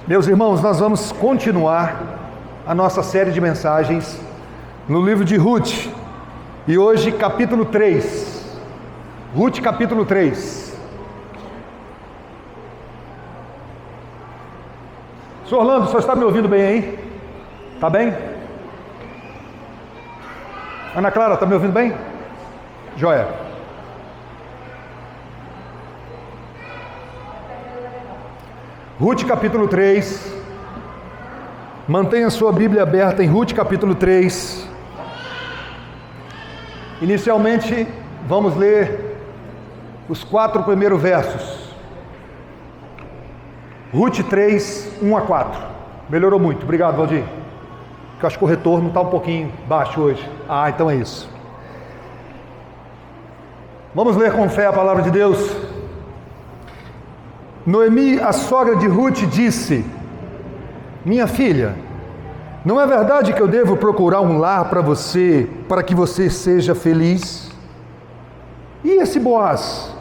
Meus irmãos, nós vamos continuar a nossa série de mensagens no livro de Ruth. E hoje, capítulo 3. Ruth, capítulo 3. Senhor Orlando, o senhor está me ouvindo bem aí? Está bem? Ana Clara, está me ouvindo bem? Joia. Ruth, capítulo 3. Mantenha sua Bíblia aberta em Ruth, capítulo 3. Inicialmente, vamos ler os 4 primeiros versos. Ruth 3, 1 a 4. Melhorou muito. Obrigado, Valdir. Porque eu acho que o retorno está um pouquinho baixo hoje. Ah, então é isso. Vamos ler com fé a palavra de Deus. Noemi, a sogra de Ruth, disse: minha filha, não é verdade que eu devo procurar um lar para você, para que você seja feliz? E esse Boaz,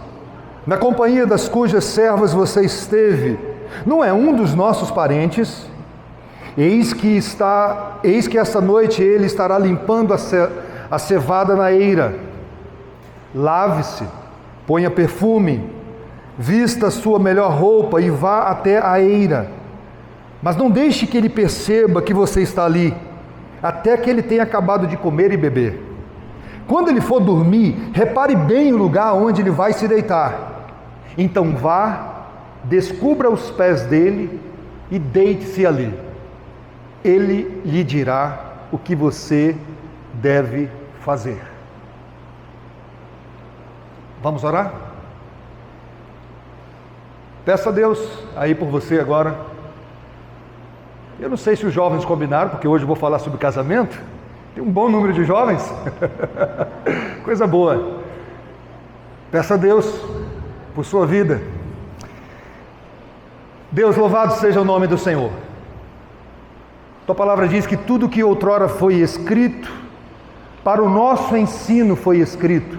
na companhia das cujas servas você esteve, não é um dos nossos parentes? Eis que esta noite ele estará limpando a cevada na eira. Lave-se, ponha perfume, vista sua melhor roupa e vá até a eira. Mas não deixe que ele perceba que você está ali, até que ele tenha acabado de comer e beber. Quando ele for dormir, repare bem o lugar onde ele vai se deitar. Então vá, descubra os pés dele e deite-se ali. Ele lhe dirá o que você deve fazer. Vamos orar? Peça a Deus aí por você agora. Eu não sei se os jovens combinaram, porque hoje eu vou falar sobre casamento. Tem um bom número de jovens. Coisa boa. Peça a Deus por sua vida. Deus, louvado seja o nome do Senhor. Tua palavra diz que tudo que outrora foi escrito, para o nosso ensino foi escrito,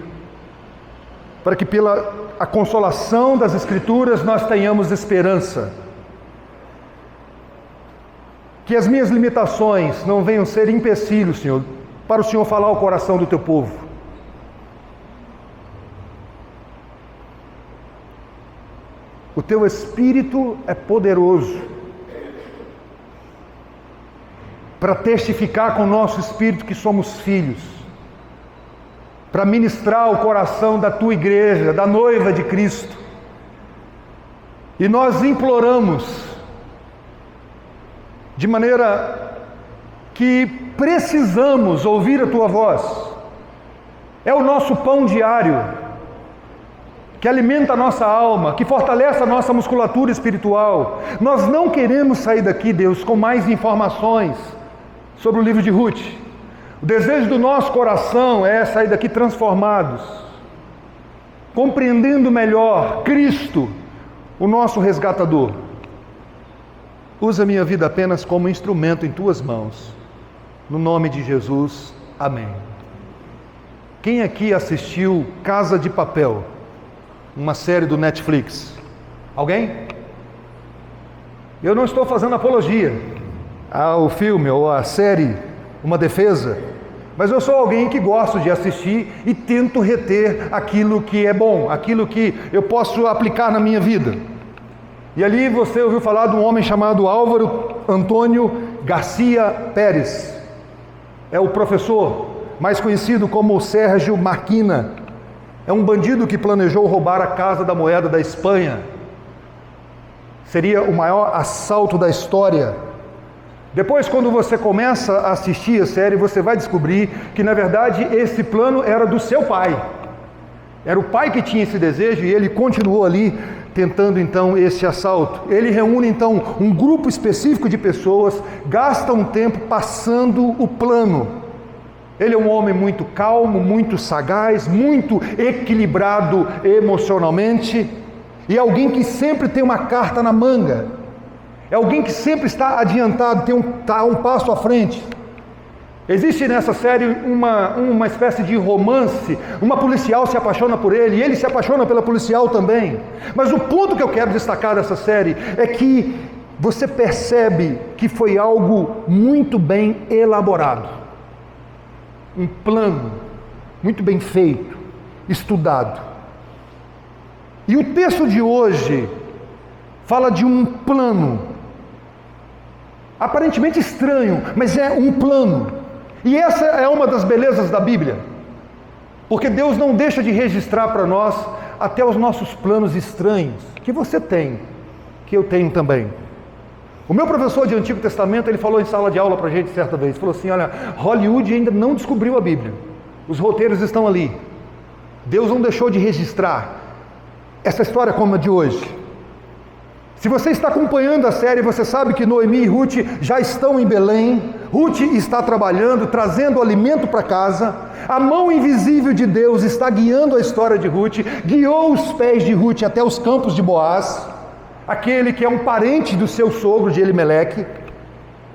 para que pela a consolação das Escrituras nós tenhamos esperança. Que as minhas limitações não venham ser empecilhos, Senhor, para o Senhor falar ao coração do teu povo. O teu Espírito é poderoso para testificar com o nosso Espírito que somos filhos, para ministrar o coração da tua igreja, da noiva de Cristo. E nós imploramos, de maneira que precisamos ouvir a tua voz. É o nosso pão diário, que alimenta a nossa alma, que fortalece a nossa musculatura espiritual. Nós não queremos sair daqui, Deus, com mais informações sobre o livro de Ruth. O desejo do nosso coração é sair daqui transformados, compreendendo melhor Cristo, o nosso resgatador. Usa a minha vida apenas como instrumento em tuas mãos. No nome de Jesus, amém. Quem aqui assistiu Casa de Papel? Uma série do Netflix. Alguém? Eu não estou fazendo apologia ao filme ou à série, uma defesa, mas eu sou alguém que gosto de assistir e tento reter aquilo que é bom, aquilo que eu posso aplicar na minha vida. E ali você ouviu falar de um homem chamado Álvaro Antônio Garcia Pérez. É o professor, mais conhecido como Sérgio Marquina. É um bandido que planejou roubar a Casa da Moeda da Espanha. Seria o maior assalto da história. Depois, quando você começa a assistir a série, você vai descobrir que, na verdade, esse plano era do seu pai. Era o pai que tinha esse desejo e ele continuou ali tentando, então, esse assalto. Ele reúne, então, um grupo específico de pessoas, gasta um tempo passando o plano. Ele é um homem muito calmo, muito sagaz, muito equilibrado emocionalmente e alguém que sempre tem uma carta na manga. É alguém que sempre está adiantado, está um passo à frente. Existe nessa série uma espécie de romance, uma policial se apaixona por ele, e ele se apaixona pela policial também. Mas o ponto que eu quero destacar dessa série é que você percebe que foi algo muito bem elaborado, um plano muito bem feito, estudado. E o texto de hoje fala de um plano, aparentemente estranho, mas é um plano. E essa é uma das belezas da Bíblia, porque Deus não deixa de registrar para nós até os nossos planos estranhos, que você tem, que eu tenho também. O meu professor de Antigo Testamento, ele falou em sala de aula para a gente certa vez, falou assim: olha, Hollywood ainda não descobriu a Bíblia, os roteiros estão ali, Deus não deixou de registrar essa história como a de hoje. Se você está acompanhando a série, você sabe que Noemi e Ruth já estão em Belém. Ruth está trabalhando, trazendo alimento para casa. A mão invisível de Deus está guiando a história de Ruth, guiou os pés de Ruth até os campos de Boaz, aquele que é um parente do seu sogro, de Elimeleque.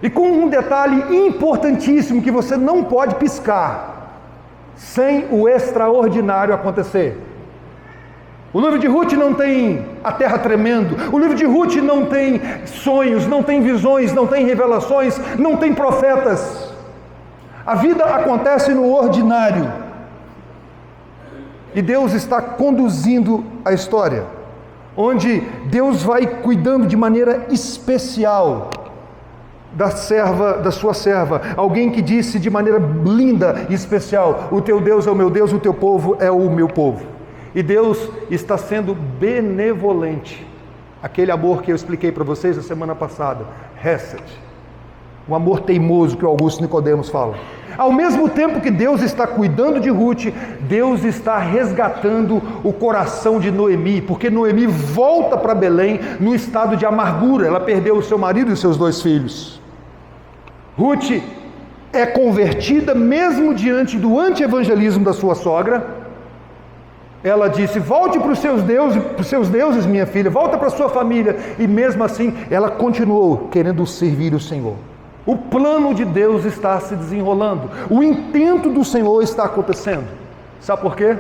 E com um detalhe importantíssimo que você não pode piscar, sem o extraordinário acontecer. O livro de Ruth não tem a terra tremendo, o livro de Ruth não tem sonhos, não tem visões, não tem revelações, não tem profetas. A vida acontece no ordinário. E Deus está conduzindo a história, onde Deus vai cuidando de maneira especial da sua serva, alguém que disse de maneira linda e especial: o teu Deus é o meu Deus, o teu povo é o meu povo. E Deus está sendo benevolente. Aquele amor que eu expliquei para vocês na semana passada, Hesed, o amor teimoso que o Augusto Nicodemos fala. Ao mesmo tempo que Deus está cuidando de Ruth, Deus está resgatando o coração de Noemi, porque Noemi volta para Belém no estado de amargura. Ela perdeu o seu marido e os seus 2 filhos. Ruth é convertida mesmo diante do anti-evangelismo da sua sogra. Ela disse: volte para os seus deuses, minha filha, volta para a sua família. E mesmo assim, ela continuou querendo servir o Senhor. O plano de Deus está se desenrolando. O intento do Senhor está acontecendo. Sabe por quê?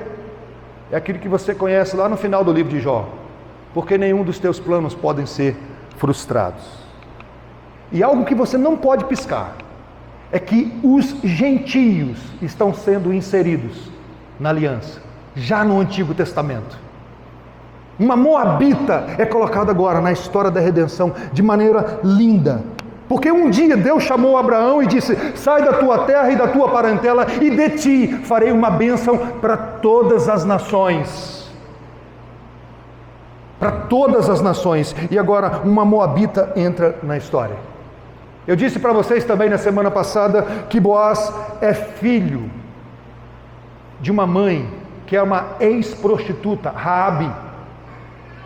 É aquilo que você conhece lá no final do livro de Jó. Porque nenhum dos teus planos podem ser frustrados. E algo que você não pode piscar é que os gentios estão sendo inseridos na aliança, já no Antigo Testamento. Uma moabita é colocada agora na história da redenção de maneira linda. Porque um dia Deus chamou Abraão e disse: sai da tua terra e da tua parentela, e de ti farei uma bênção para todas as nações. Para todas as nações. E agora uma moabita entra na história. Eu disse para vocês também na semana passada que Boaz é filho de uma mãe que é uma ex-prostituta, Raabe,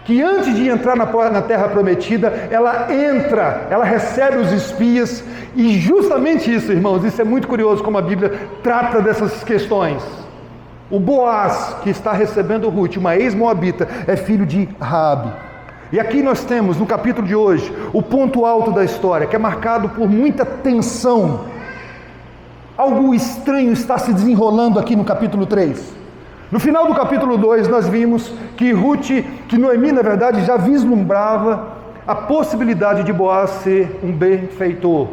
que antes de entrar na terra prometida, ela recebe os espias. E justamente isso, irmãos, isso é muito curioso como a Bíblia trata dessas questões. O Boaz, que está recebendo Ruth, uma ex-moabita, é filho de Raabe. E aqui nós temos, no capítulo de hoje, o ponto alto da história, que é marcado por muita tensão. Algo estranho está se desenrolando aqui no capítulo 3. No final do capítulo 2, nós vimos que Noemi, na verdade, já vislumbrava a possibilidade de Boaz ser um benfeitor,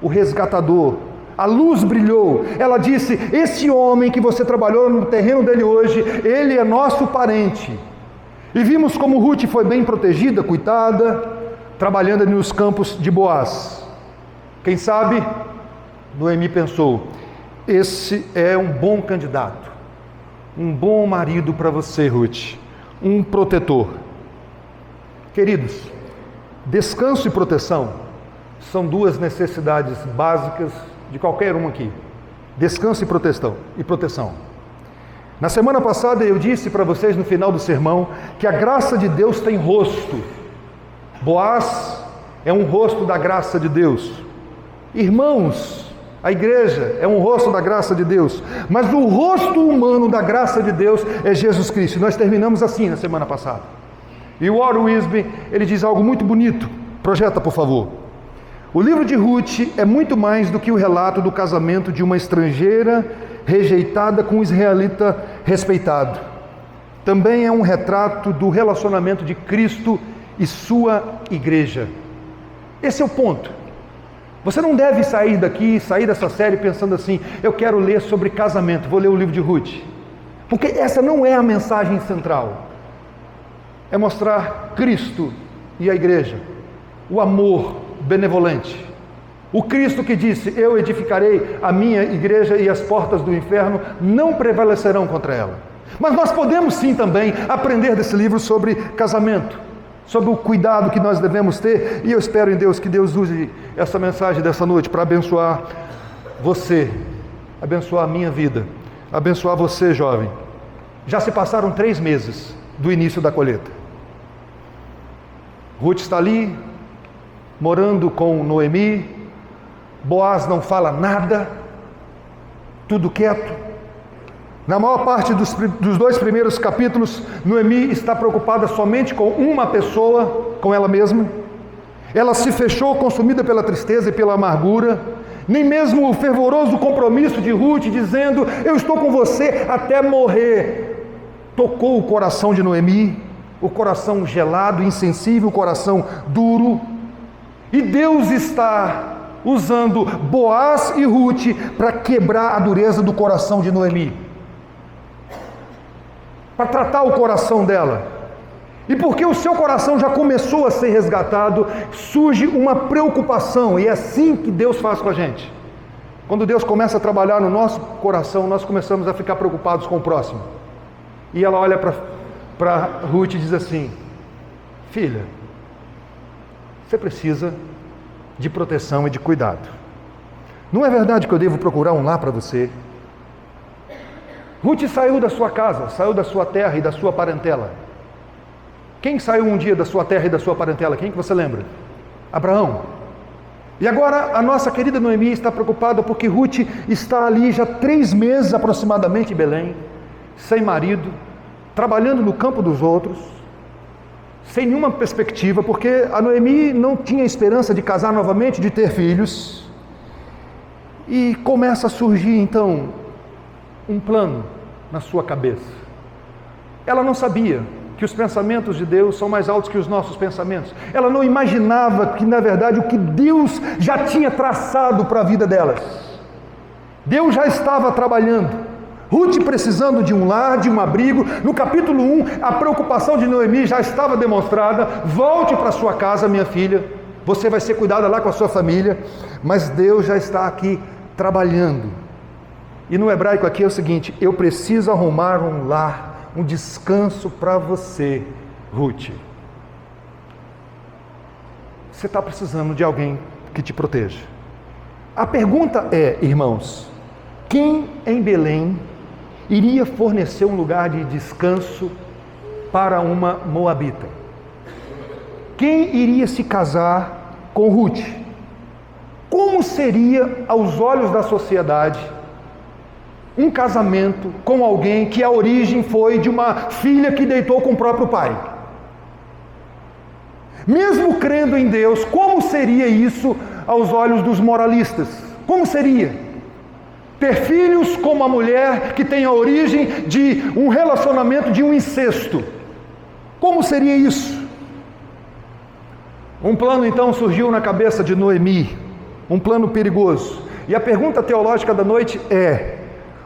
o resgatador. A luz brilhou. Ela disse: esse homem que você trabalhou no terreno dele hoje, ele é nosso parente. E vimos como Ruth foi bem protegida, cuidada, trabalhando ali nos campos de Boaz. Quem sabe, Noemi pensou: esse é um bom candidato. Um bom marido para você, Ruth, um protetor. Queridos, descanso e proteção são 2 necessidades básicas de qualquer um aqui. Descanso e proteção. Na semana passada eu disse para vocês no final do sermão que a graça de Deus tem rosto. Boaz é um rosto da graça de Deus. Irmãos, a igreja é um rosto da graça de Deus, mas o rosto humano da graça de Deus é Jesus Cristo. Nós terminamos assim na semana passada. E o Warren Wiersbe, ele diz algo muito bonito. Projeta, por favor. O livro de Ruth é muito mais do que o relato do casamento de uma estrangeira rejeitada com um israelita respeitado. Também é um retrato do relacionamento de Cristo e sua igreja. Esse é o ponto. Você não deve sair daqui, sair dessa série pensando assim, eu quero ler sobre casamento, vou ler o livro de Ruth. Porque essa não é a mensagem central. É mostrar Cristo e a igreja, o amor benevolente. O Cristo que disse, eu edificarei a minha igreja e as portas do inferno não prevalecerão contra ela. Mas nós podemos sim também aprender desse livro sobre casamento, sobre o cuidado que nós devemos ter, e eu espero em Deus que Deus use essa mensagem dessa noite para abençoar você, abençoar a minha vida, abençoar você, jovem. Já se passaram 3 meses do início da colheita. Ruth está ali, morando com Noemi. Boaz não fala nada, tudo quieto. Na maior parte dos 2 primeiros capítulos, Noemi está preocupada somente com uma pessoa, com ela mesma. Ela se fechou, consumida pela tristeza e pela amargura. Nem mesmo o fervoroso compromisso de Ruth, dizendo, eu estou com você até morrer, tocou o coração de Noemi, o coração gelado, insensível, o coração duro. E Deus está usando Boaz e Ruth para quebrar a dureza do coração de Noemi, para tratar o coração dela. E porque o seu coração já começou a ser resgatado, surge uma preocupação, e é assim que Deus faz com a gente. Quando Deus começa a trabalhar no nosso coração, nós começamos a ficar preocupados com o próximo. E ela olha para Ruth e diz assim, filha, você precisa de proteção e de cuidado. Não é verdade que eu devo procurar um lar para você? Ruth saiu da sua casa, saiu da sua terra e da sua parentela. Quem saiu um dia da sua terra e da sua parentela? Quem que você lembra? Abraão. E agora a nossa querida Noemi está preocupada porque Ruth está ali já 3 meses aproximadamente em Belém, sem marido, trabalhando no campo dos outros, sem nenhuma perspectiva, porque a Noemi não tinha esperança de casar novamente, de ter filhos. E começa a surgir então um plano na sua cabeça. Ela não sabia que os pensamentos de Deus são mais altos que os nossos pensamentos. Ela não imaginava que, na verdade, o que Deus já tinha traçado para a vida delas. Deus já estava trabalhando. Ruth precisando de um lar, de um abrigo. No capítulo 1, a preocupação de Noemi já estava demonstrada. Volte para sua casa, minha filha. Você vai ser cuidada lá com a sua família. Mas Deus já está aqui trabalhando. E no hebraico aqui é o seguinte, eu preciso arrumar um lar, um descanso para você, Ruth. Você está precisando de alguém que te proteja. A pergunta é, irmãos, quem em Belém iria fornecer um lugar de descanso para uma moabita? Quem iria se casar com Ruth? Como seria, aos olhos da sociedade, um casamento com alguém que a origem foi de uma filha que deitou com o próprio pai? Mesmo crendo em Deus, como seria isso aos olhos dos moralistas? Como seria? Ter filhos com uma mulher que tem a origem de um relacionamento de um incesto. Como seria isso? Um plano então surgiu na cabeça de Noemi, um plano perigoso. E a pergunta teológica da noite é: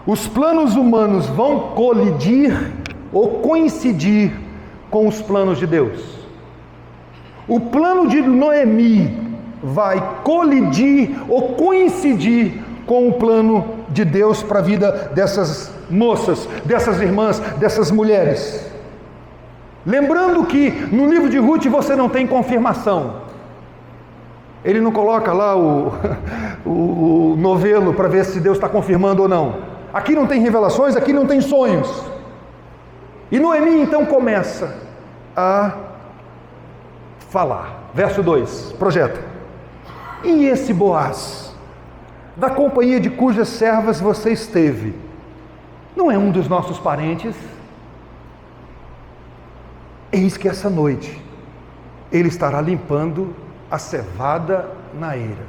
os planos humanos vão colidir ou coincidir com os planos de Deus? O plano de Noemi vai colidir ou coincidir com o plano de Deus para a vida dessas moças, dessas irmãs, dessas mulheres? Lembrando que no livro de Ruth você não tem confirmação. Ele não coloca lá o novelo para ver se Deus está confirmando ou não. Aqui não tem revelações, aqui não tem sonhos. E Noemi então começa a falar. Verso 2, projeta. E esse Boaz, da companhia de cujas servas você esteve, não é um dos nossos parentes? Eis que essa noite ele estará limpando a cevada na eira.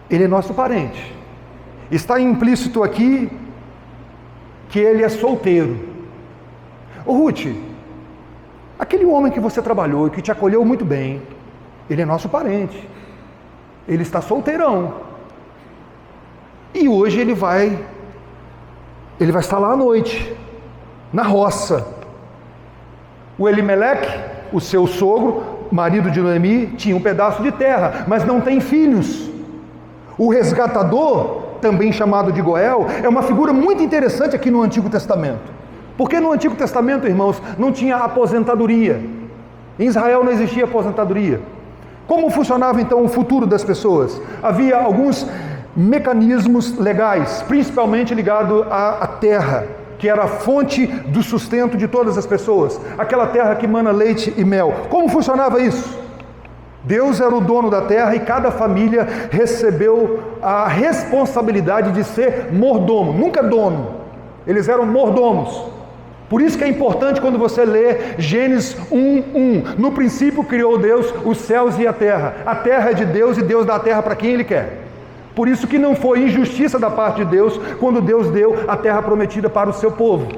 Ele é nosso parente. Está implícito aqui que ele é solteiro. Ô Ruth, aquele homem que você trabalhou e que te acolheu muito bem, Ele é nosso parente. Ele está solteirão. E hoje ele vai estar lá à noite, na roça. O Elimeleque, o seu sogro, marido de Noemi, tinha um pedaço de terra, mas não tem filhos. O resgatador, também chamado de Goel, é uma figura muito interessante aqui no Antigo Testamento. Porque no Antigo Testamento, irmãos, não tinha aposentadoria. Em Israel não existia aposentadoria. Como funcionava então o futuro das pessoas? Havia alguns mecanismos legais, principalmente ligado à terra, que era a fonte do sustento de todas as pessoas, aquela terra que mana leite e mel. Como funcionava isso? Deus era o dono da terra e cada família recebeu a responsabilidade de ser mordomo, nunca dono, eles eram mordomos. Por isso que é importante quando você lê Gênesis 1:1, no princípio criou Deus os céus e a terra é de Deus e Deus dá a terra para quem Ele quer. Por isso que não foi injustiça da parte de Deus quando Deus deu a terra prometida para o seu povo.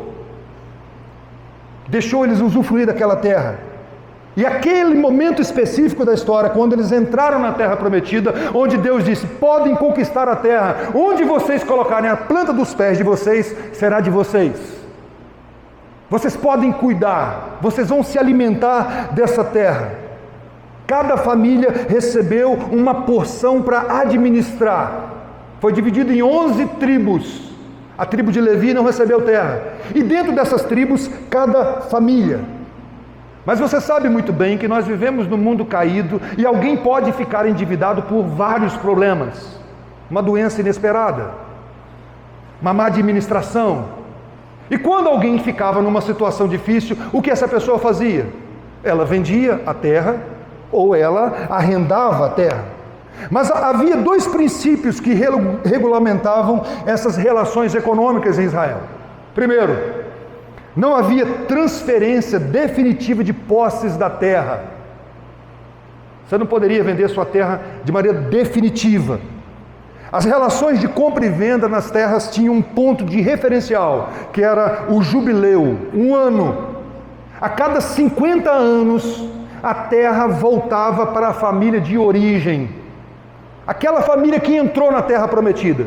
Deixou eles usufruir daquela terra. E aquele momento específico da história, quando eles entraram na terra prometida, onde Deus disse, podem conquistar a terra, onde vocês colocarem a planta dos pés de vocês, será de vocês. Vocês podem cuidar, vocês vão se alimentar dessa terra. Cada família recebeu uma porção para administrar. Foi dividido em 11 tribos. A tribo de Levi não recebeu terra. E dentro dessas tribos, cada família. Mas você sabe muito bem que nós vivemos num mundo caído e alguém pode ficar endividado por vários problemas. Uma doença inesperada, uma má administração. E quando alguém ficava numa situação difícil, o que essa pessoa fazia? Ela vendia a terra ou ela arrendava a terra. Mas havia dois princípios que regulamentavam essas relações econômicas em Israel. Primeiro, não havia transferência definitiva de posses da terra. Você não poderia vender sua terra de maneira definitiva. As relações de compra e venda nas terras tinham um ponto de referencial, que era o jubileu, um ano. A cada 50 anos, a terra voltava para a família de origem. Aquela família que entrou na terra prometida.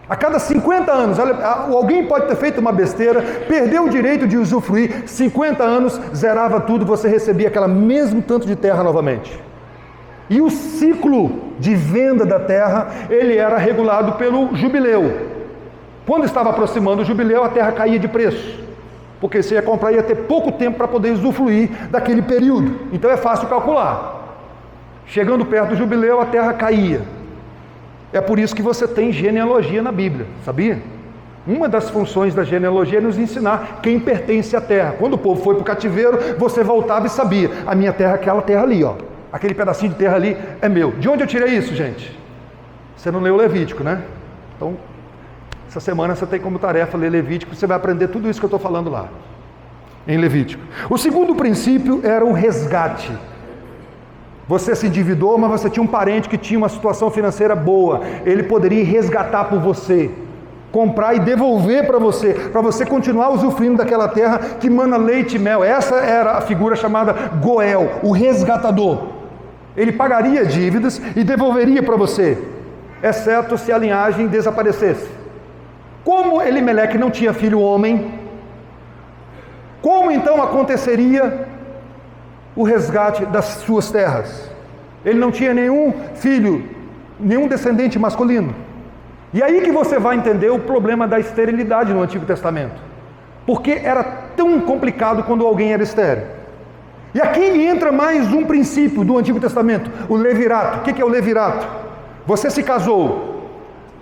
A cada 50 anos, alguém pode ter feito uma besteira, perdeu o direito de usufruir, 50 anos, zerava tudo, você recebia aquele mesmo tanto de terra novamente. E o ciclo de venda da terra, ele era regulado pelo jubileu. Quando estava aproximando o jubileu, a terra caía de preço. Porque você ia comprar, ia ter pouco tempo para poder usufruir daquele período. Então é fácil calcular. Chegando perto do jubileu, a terra caía. É por isso que você tem genealogia na Bíblia, sabia? Uma das funções da genealogia é nos ensinar quem pertence à terra. Quando o povo foi para o cativeiro, você voltava e sabia, a minha terra é aquela terra ali, ó. Aquele pedacinho de terra ali é meu. De onde eu tirei isso, gente? Você não leu o Levítico, né? Então, essa semana você tem como tarefa ler Levítico, você vai aprender tudo isso que eu estou falando lá, em Levítico. O segundo princípio era o resgate. Você se endividou, mas você tinha um parente que tinha uma situação financeira boa. Ele poderia resgatar por você, comprar e devolver para você continuar usufruindo daquela terra que mana leite e mel. Essa era a figura chamada Goel, o resgatador. Ele pagaria dívidas e devolveria para você, exceto se a linhagem desaparecesse. Como Elimeleque não tinha filho homem, como então aconteceria o resgate das suas terras? Ele não tinha nenhum filho, nenhum descendente masculino. E aí que você vai entender o problema da esterilidade no Antigo Testamento. Porque era tão complicado quando alguém era estéril. E aqui entra mais um princípio do Antigo Testamento, o levirato. O que é o levirato? Você se casou,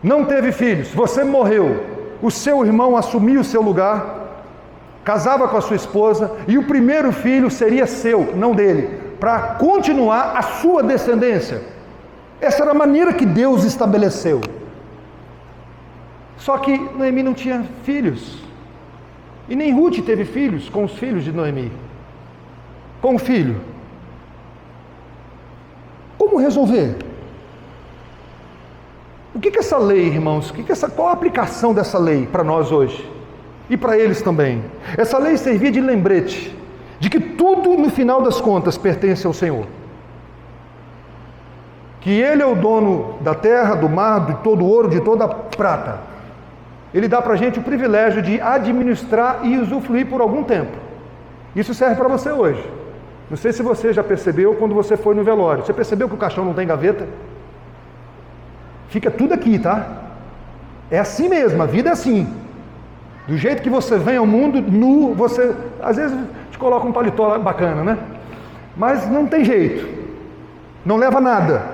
não teve filhos, você morreu, o seu irmão assumiu o seu lugar, casava com a sua esposa, e o primeiro filho seria seu, não dele, para continuar a sua descendência. Essa era a maneira que Deus estabeleceu. Só que Noemi não tinha filhos, e nem Ruth teve filhos com os filhos de Noemi. Com o filho. Como resolver? O que é essa lei, irmãos? Qual a aplicação dessa lei para nós hoje? E para eles também. Essa lei servia de lembrete de que tudo, no final das contas, pertence ao Senhor. que Ele é o dono da terra, do mar, de todo o ouro, de toda a prata. Ele dá para a gente o privilégio de administrar e usufruir por algum tempo. Isso serve para você hoje. Não sei se você já percebeu quando você foi no velório. Você percebeu que o caixão não tem gaveta? Fica tudo aqui, tá? É assim mesmo, a vida é assim. Do jeito que você vem ao mundo, nu, você... Às vezes te coloca um paletó bacana, né? Mas não tem jeito. Não leva nada.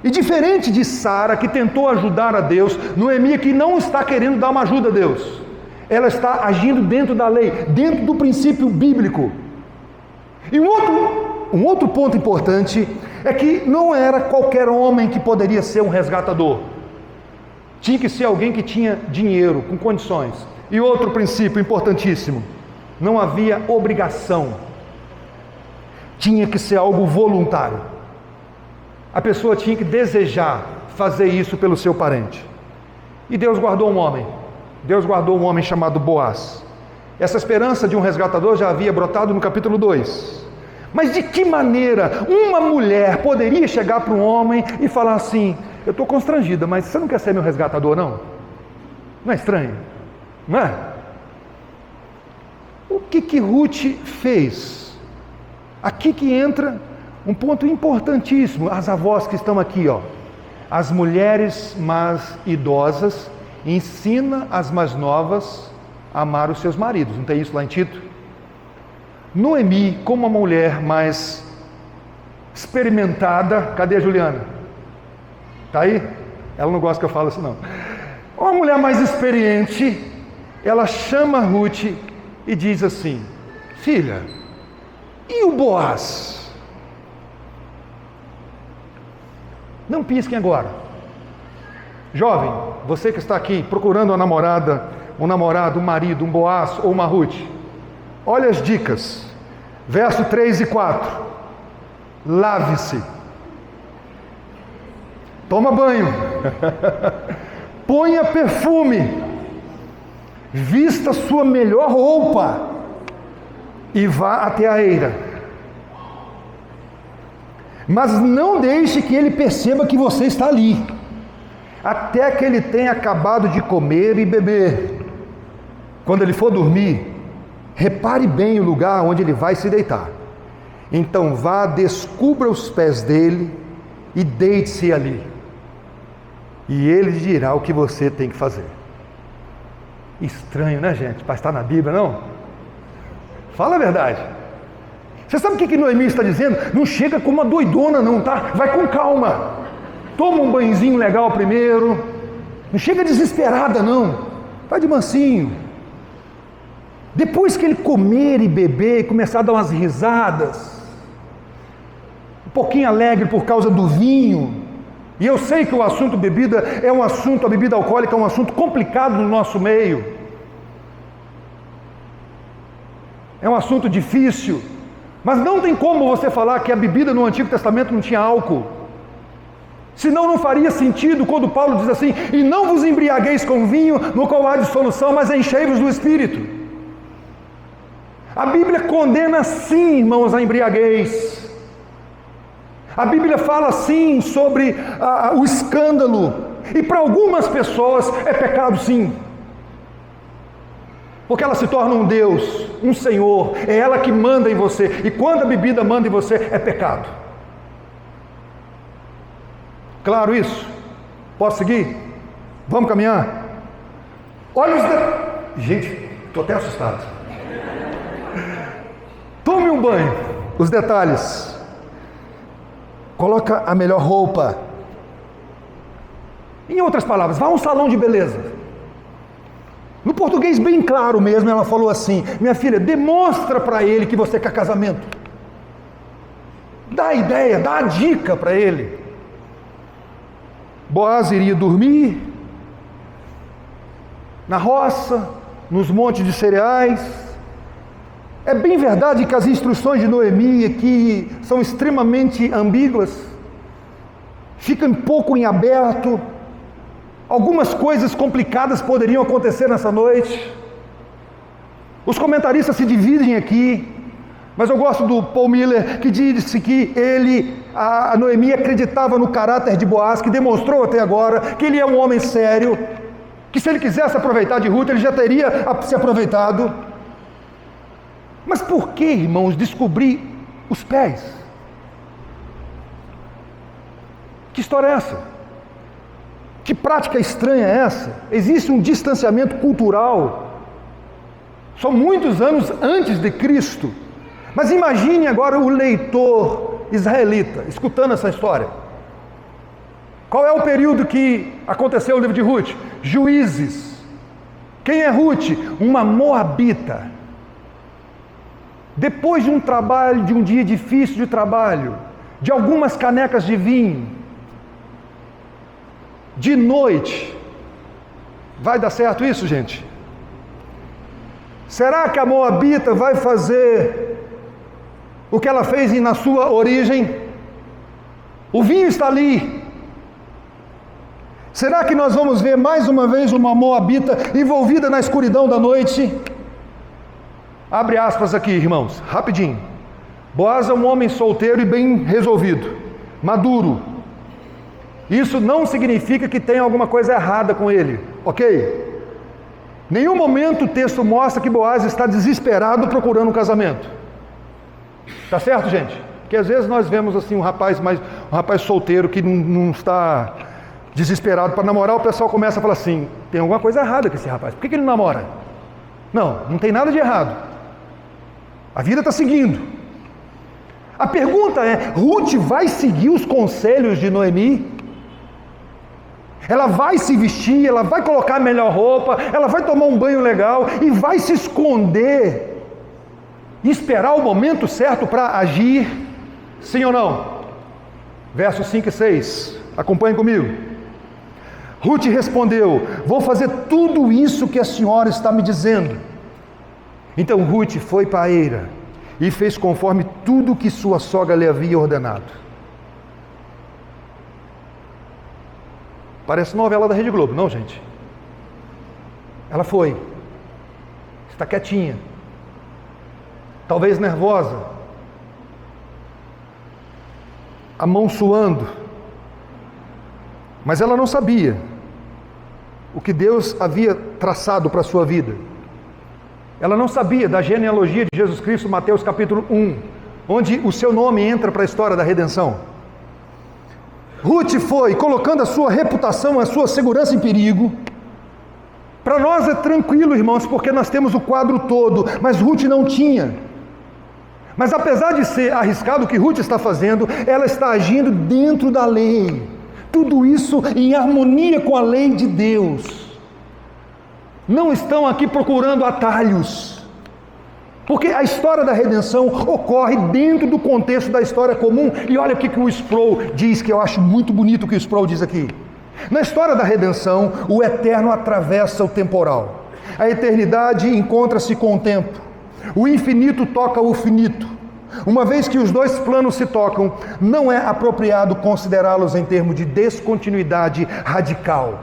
E diferente de Sara, que tentou ajudar a Deus, Noemi aqui não está querendo dar uma ajuda a Deus. Ela está agindo dentro da lei, dentro do princípio bíblico. E um outro ponto importante é que não era qualquer homem que poderia ser um resgatador. Tinha que ser alguém que tinha dinheiro, com condições. E outro princípio importantíssimo: não havia obrigação. Tinha que ser algo voluntário. A pessoa tinha que desejar fazer isso pelo seu parente. E Deus guardou um homem. Deus guardou um homem chamado Boaz. Essa esperança de um resgatador já havia brotado no capítulo 2. Mas de que maneira uma mulher poderia chegar para um homem e falar assim: eu estou constrangida, mas você não quer ser meu resgatador, não? Não é estranho? Não é? O que Ruth fez? Aqui que entra um ponto importantíssimo. As avós que estão aqui, ó. As mulheres mais idosas ensina as mais novas a amar os seus maridos. Não tem isso lá em Tito? Noemi, como uma mulher mais experimentada, cadê a Juliana? Está aí? Ela não gosta que eu fale assim, não. Uma mulher mais experiente, ela chama Ruth e diz assim: filha, e o Boaz? Não pisquem agora. Jovem, você que está aqui procurando uma namorada, um namorado, um marido, um Boaz ou uma Ruth, olha as dicas. Verso 3 e 4. Lave-se. Toma banho. Ponha perfume. Vista sua melhor roupa e vá até a eira. Mas não deixe que ele perceba que você está ali, até que ele tenha acabado de comer e beber. Quando ele for dormir, repare bem o lugar onde ele vai se deitar. Então vá, descubra os pés dele e deite-se ali. E ele dirá o que você tem que fazer. Estranho, né, gente? Para estar na Bíblia, não? Fala a verdade. Você sabe o que Noemi está dizendo? Não chega como uma doidona, não, tá? Vai com calma. Toma um banhozinho legal primeiro. Não chega desesperada, não. Vai de mansinho. Depois que ele comer e beber e começar a dar umas risadas, um pouquinho alegre por causa do vinho, e eu sei que o assunto bebida é um assunto, a bebida alcoólica é um assunto complicado no nosso meio, é um assunto difícil, mas não tem como você falar que a bebida no Antigo Testamento não tinha álcool, senão não faria sentido quando Paulo diz assim: e não vos embriagueis com vinho, no qual há dissolução, mas enchei-vos do Espírito. A Bíblia condena sim, irmãos, a embriaguez. A Bíblia fala sim sobre o escândalo. E para algumas pessoas é pecado sim. Porque ela se torna um Deus, um Senhor. É ela que manda em você. E quando a bebida manda em você, é pecado. Claro isso? Posso seguir? Vamos caminhar? Olha os detalhes. Gente, estou até assustado. Tome um banho. Os detalhes. Coloca a melhor roupa. Em outras palavras, vá a um salão de beleza. No português bem claro mesmo, ela falou assim: minha filha, demonstra para ele que você quer casamento. Dá a ideia, dá a dica para ele. Boaz iria dormir na roça, nos montes de cereais. É bem verdade que as instruções de Noemi aqui são extremamente ambíguas, ficam um pouco em aberto. Algumas coisas complicadas poderiam acontecer nessa noite. Os comentaristas se dividem aqui. Mas eu gosto do Paul Miller, que disse que a Noemi acreditava no caráter de Boaz, que demonstrou até agora que ele é um homem sério, que se ele quisesse aproveitar de Ruth, ele já teria se aproveitado. Mas por que, irmãos, descobrir os pés? Que história é essa? Que prática estranha é essa? Existe um distanciamento cultural. São muitos anos antes de Cristo. Mas imagine agora o leitor israelita escutando essa história. Qual é o período que aconteceu o livro de Ruth? Juízes. Quem é Ruth? Uma moabita. Depois de um trabalho, de um dia difícil de trabalho, de algumas canecas de vinho, de noite, vai dar certo isso, gente? Será que a moabita vai fazer o que ela fez na sua origem? O vinho está ali. Será que nós vamos ver mais uma vez uma moabita envolvida na escuridão da noite? Abre aspas aqui, irmãos, rapidinho. Boaz é um homem solteiro e bem resolvido, maduro. Isso não significa que tem alguma coisa errada com ele, ok? Nenhum momento o texto mostra que Boaz está desesperado procurando um casamento. Tá certo, gente? Porque às vezes nós vemos assim um rapaz solteiro que não está desesperado para namorar, o pessoal começa a falar assim, tem alguma coisa errada com esse rapaz, por que ele não namora? Não tem nada de errado. A vida está seguindo. A pergunta é, Ruth vai seguir os conselhos de Noemi? Ela vai se vestir, ela vai colocar a melhor roupa, ela vai tomar um banho legal e vai se esconder e esperar o momento certo para agir? Sim ou não? Versos 5 e 6. Acompanhe comigo. Ruth respondeu, vou fazer tudo isso que a senhora está me dizendo. Então Ruth foi paeira e fez conforme tudo que sua sogra lhe havia ordenado. Parece novela da Rede Globo, não, gente? Ela foi. Está quietinha. Talvez nervosa. A mão suando. Mas ela não sabia o que Deus havia traçado para a sua vida. Ela não sabia da genealogia de Jesus Cristo, Mateus capítulo 1, onde o seu nome entra para a história da redenção. Ruth foi colocando a sua reputação, a sua segurança em perigo. Para nós é tranquilo, irmãos, porque nós temos o quadro todo, mas Ruth não tinha. Mas apesar de ser arriscado o que Ruth está fazendo, ela está agindo dentro da lei. Tudo isso em harmonia com a lei de Deus. Não estão aqui procurando atalhos. Porque a história da redenção ocorre dentro do contexto da história comum. E olha o que o Sproul diz, que eu acho muito bonito o que o Sproul diz aqui. Na história da redenção, o eterno atravessa o temporal. A eternidade encontra-se com o tempo. O infinito toca o finito. Uma vez que os dois planos se tocam, não é apropriado considerá-los em termos de descontinuidade radical.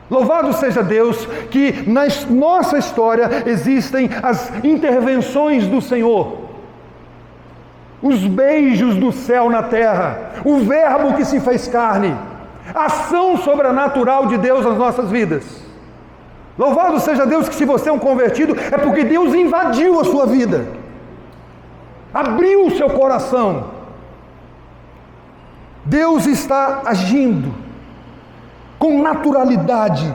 Louvado seja Deus que na nossa história existem as intervenções do Senhor, os beijos do céu na terra, o verbo que se fez carne, a ação sobrenatural de Deus nas nossas vidas. Louvado seja Deus que se você é um convertido, é porque Deus invadiu a sua vida, abriu o seu coração. Deus está agindo com naturalidade,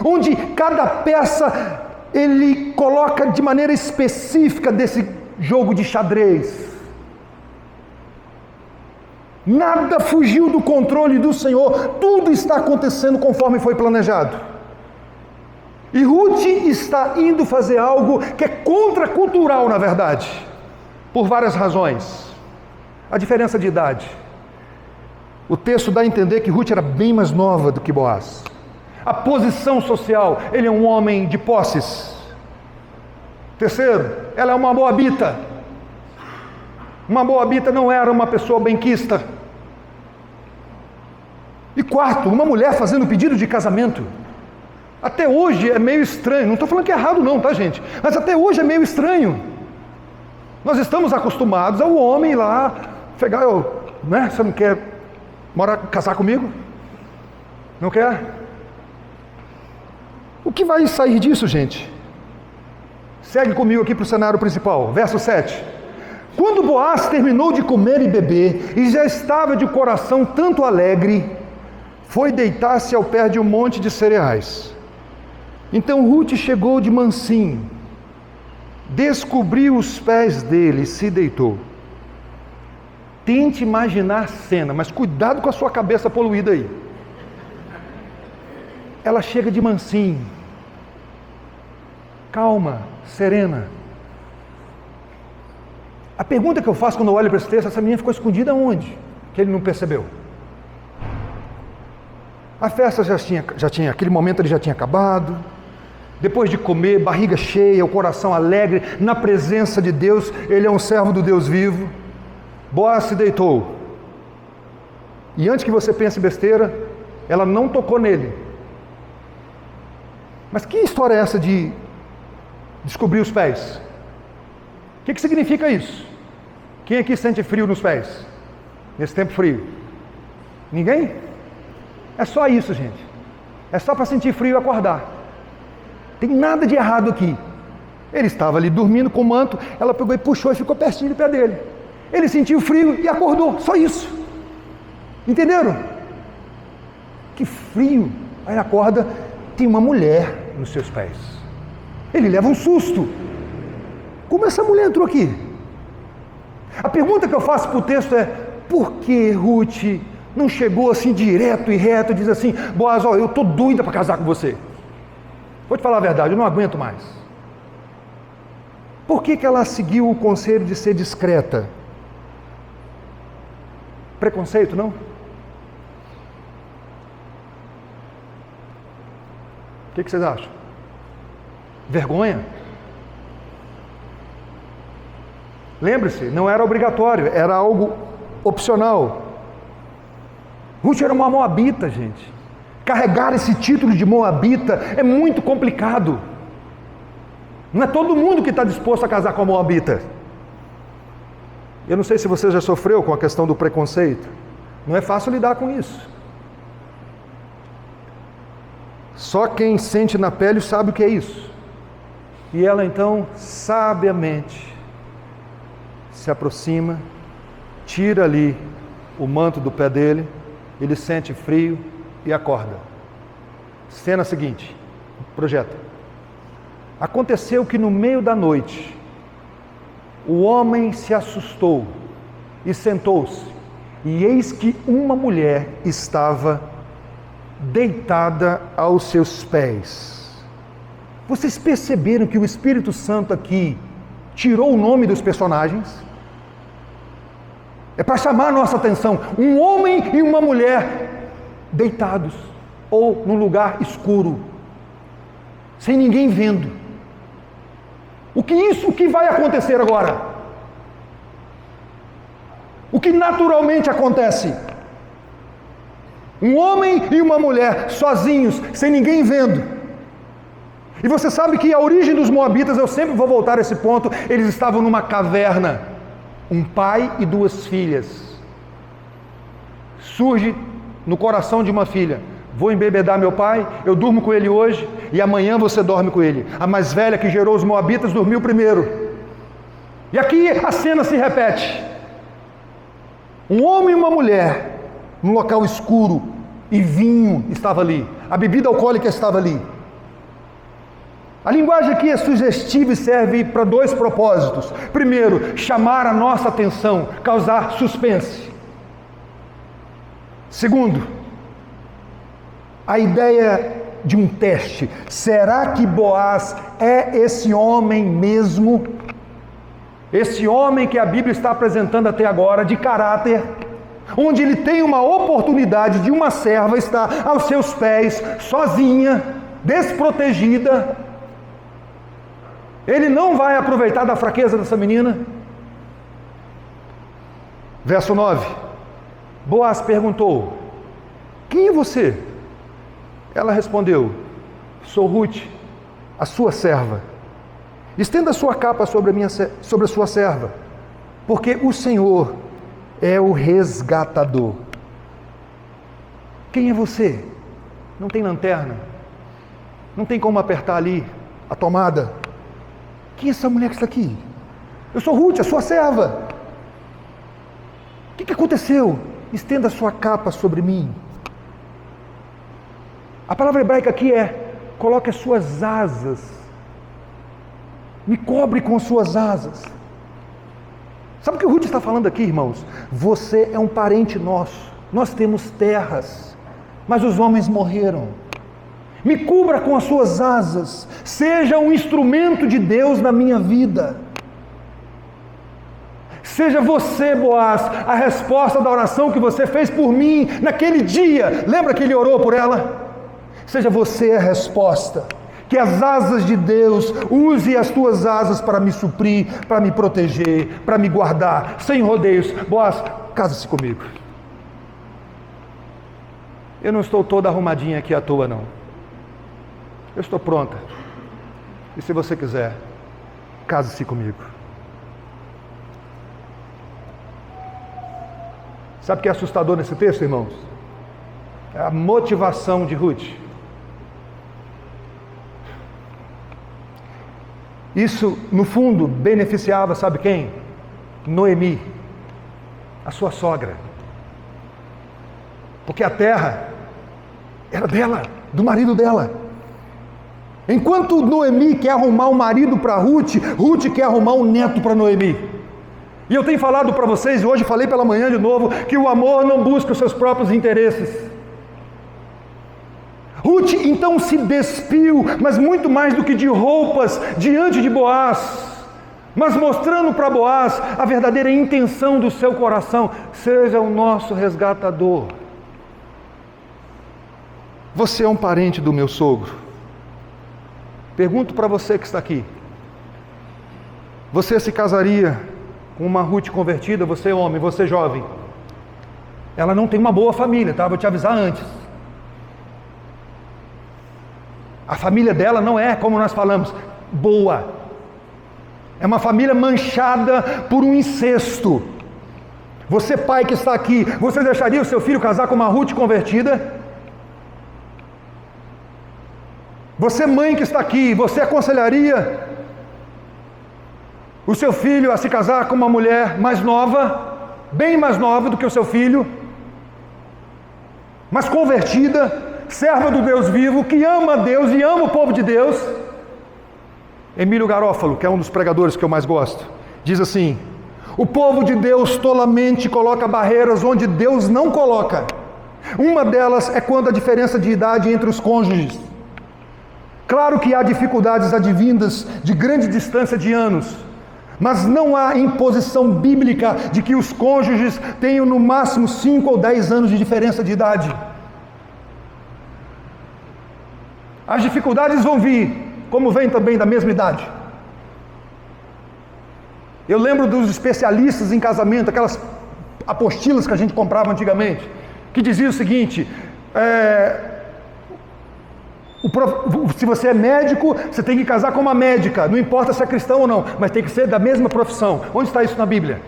onde cada peça ele coloca de maneira específica desse jogo de xadrez. Nada fugiu do controle do Senhor, tudo está acontecendo conforme foi planejado. E Ruth está indo fazer algo que é contracultural, na verdade, por várias razões. A diferença de idade. O texto dá a entender que Ruth era bem mais nova do que Boaz. A posição social, ele é um homem de posses. Terceiro, ela é uma moabita. Uma moabita não era uma pessoa benquista. E quarto, uma mulher fazendo pedido de casamento. Até hoje é meio estranho. Não estou falando que é errado não, tá, gente? Mas até hoje é meio estranho. Nós estamos acostumados ao homem lá, pegar, né? Você não quer casar comigo? Não quer? O que vai sair disso, gente? Segue comigo aqui para o cenário principal, verso 7. Quando Boaz terminou de comer e beber, e já estava de coração tanto alegre, foi deitar-se ao pé de um monte de cereais. Então Ruth chegou de mansinho, descobriu os pés dele e se deitou. Tente imaginar a cena, mas cuidado com a sua cabeça poluída aí. Ela chega de mansinho, calma, serena. A pergunta que eu faço quando eu olho para esse texto, essa menina ficou escondida onde? Que ele não percebeu. A festa já tinha, aquele momento ele já tinha acabado. Depois de comer, barriga cheia, o coração alegre, na presença de Deus, ele é um servo do Deus vivo. Boaz se deitou. E antes que você pense besteira, ela não tocou nele. Mas que história é essa de descobrir os pés? O que significa isso? Quem aqui sente frio nos pés? Nesse tempo frio? Ninguém? É só isso, gente. É só para sentir frio e acordar. Tem nada de errado aqui. Ele estava ali dormindo com o manto, ela pegou e puxou e ficou pertinho do pé dele. Ele sentiu frio e acordou, só isso. Entenderam? Que frio. Aí ele acorda, tem uma mulher nos seus pés. Ele leva um susto. Como essa mulher entrou aqui? A pergunta que eu faço para o texto é: por que Ruth não chegou assim direto e reto e diz assim: Boaz, eu estou doida para casar com você. Vou te falar a verdade, eu não aguento mais. Por que ela seguiu o conselho de ser discreta? Preconceito, não? O que vocês acham? Vergonha? Lembre-se, não era obrigatório, era algo opcional. Ruth era uma moabita, gente. Carregar esse título de moabita é muito complicado. Não é todo mundo que está disposto a casar com a moabita. Eu não sei se você já sofreu com a questão do preconceito. Não é fácil lidar com isso. Só quem sente na pele sabe o que é isso. E ela então, sabiamente, se aproxima, tira ali o manto do pé dele, ele sente frio e acorda. Cena seguinte, projeta. Aconteceu que no meio da noite, o homem se assustou e sentou-se, e eis que uma mulher estava deitada aos seus pés. Vocês perceberam que o Espírito Santo aqui tirou o nome dos personagens? É para chamar a nossa atenção. Um homem e uma mulher deitados, ou num lugar escuro, sem ninguém vendo. O que vai acontecer agora? O que naturalmente acontece? Um homem e uma mulher sozinhos, sem ninguém vendo. E você sabe que a origem dos moabitas, eu sempre vou voltar a esse ponto, eles estavam numa caverna, um pai e duas filhas. Surge no coração de uma filha: vou embebedar meu pai, eu durmo com ele hoje e amanhã você dorme com ele. A mais velha, que gerou os moabitas, dormiu primeiro. E aqui a cena se repete. Um homem e uma mulher num local escuro, e vinho estava ali, a bebida alcoólica estava ali. A linguagem aqui é sugestiva e serve para dois propósitos. Primeiro, chamar a nossa atenção, causar suspense. Segundo, a ideia de um teste. Será que Boaz é esse homem mesmo? Esse homem que a Bíblia está apresentando até agora, de caráter, onde ele tem uma oportunidade de uma serva estar aos seus pés, sozinha, desprotegida. Ele não vai aproveitar da fraqueza dessa menina? Verso 9. Boaz perguntou: quem é você? Ela respondeu: sou Ruth, a sua serva. Estenda a sua capa sobre a sua serva, porque o Senhor é o resgatador. Quem é você? Não tem lanterna? Não tem como apertar ali a tomada? Quem é essa mulher que está aqui? Eu sou Ruth, a sua serva. O que aconteceu? Estenda a sua capa sobre mim. A palavra hebraica aqui é: coloque as suas asas, me cobre com suas asas. Sabe o que o Ruth está falando aqui, irmãos? Você é um parente nosso, nós temos terras, mas os homens morreram. Me cubra com as suas asas, seja um instrumento de Deus na minha vida. Seja você, Boaz, a resposta da oração que você fez por mim naquele dia. Lembra que ele orou por ela? Seja você a resposta. Que as asas de Deus, use as tuas asas para me suprir, para me proteger, para me guardar, sem rodeios. Boaz, casa-se comigo. Eu não estou toda arrumadinha aqui à toa, não. Eu estou pronta. E se você quiser, case-se comigo. Sabe o que é assustador nesse texto, irmãos? É a motivação de Ruth. Isso, no fundo, beneficiava, sabe quem? Noemi, a sua sogra. Porque a terra era dela, do marido dela. Enquanto Noemi quer arrumar um marido para Ruth, Ruth quer arrumar um neto para Noemi. E eu tenho falado para vocês, e hoje falei pela manhã de novo, que o amor não busca os seus próprios interesses. Ruth então se despiu, mas muito mais do que de roupas, diante de Boaz, mas mostrando para Boaz a verdadeira intenção do seu coração: seja o nosso resgatador. Você é um parente do meu sogro. Pergunto para você que está aqui: você se casaria com uma Ruth convertida? Você homem, você jovem. Ela não tem uma boa família, tá? Vou te avisar antes. A família dela não é, como nós falamos, boa. É uma família manchada por um incesto. Você, pai que está aqui, você deixaria o seu filho casar com uma Ruth convertida? Você, mãe que está aqui, você aconselharia o seu filho a se casar com uma mulher mais nova, bem mais nova do que o seu filho, mas convertida, serva do Deus vivo, que ama a Deus e ama o povo de Deus? Emílio Garófalo, que é um dos pregadores que eu mais gosto, diz assim: o povo de Deus tolamente coloca barreiras onde Deus não coloca. Uma delas é quando a diferença de idade entre os cônjuges. Claro que há dificuldades advindas de grande distância de anos, mas não há imposição bíblica de que os cônjuges tenham no máximo 5 ou 10 anos de diferença de idade. As dificuldades vão vir, como vem também da mesma idade. Eu lembro dos especialistas em casamento, aquelas apostilas que a gente comprava antigamente, que dizia o seguinte: se você é médico, você tem que casar com uma médica, não importa se é cristão ou não, mas tem que ser da mesma profissão. Onde está isso na Bíblia?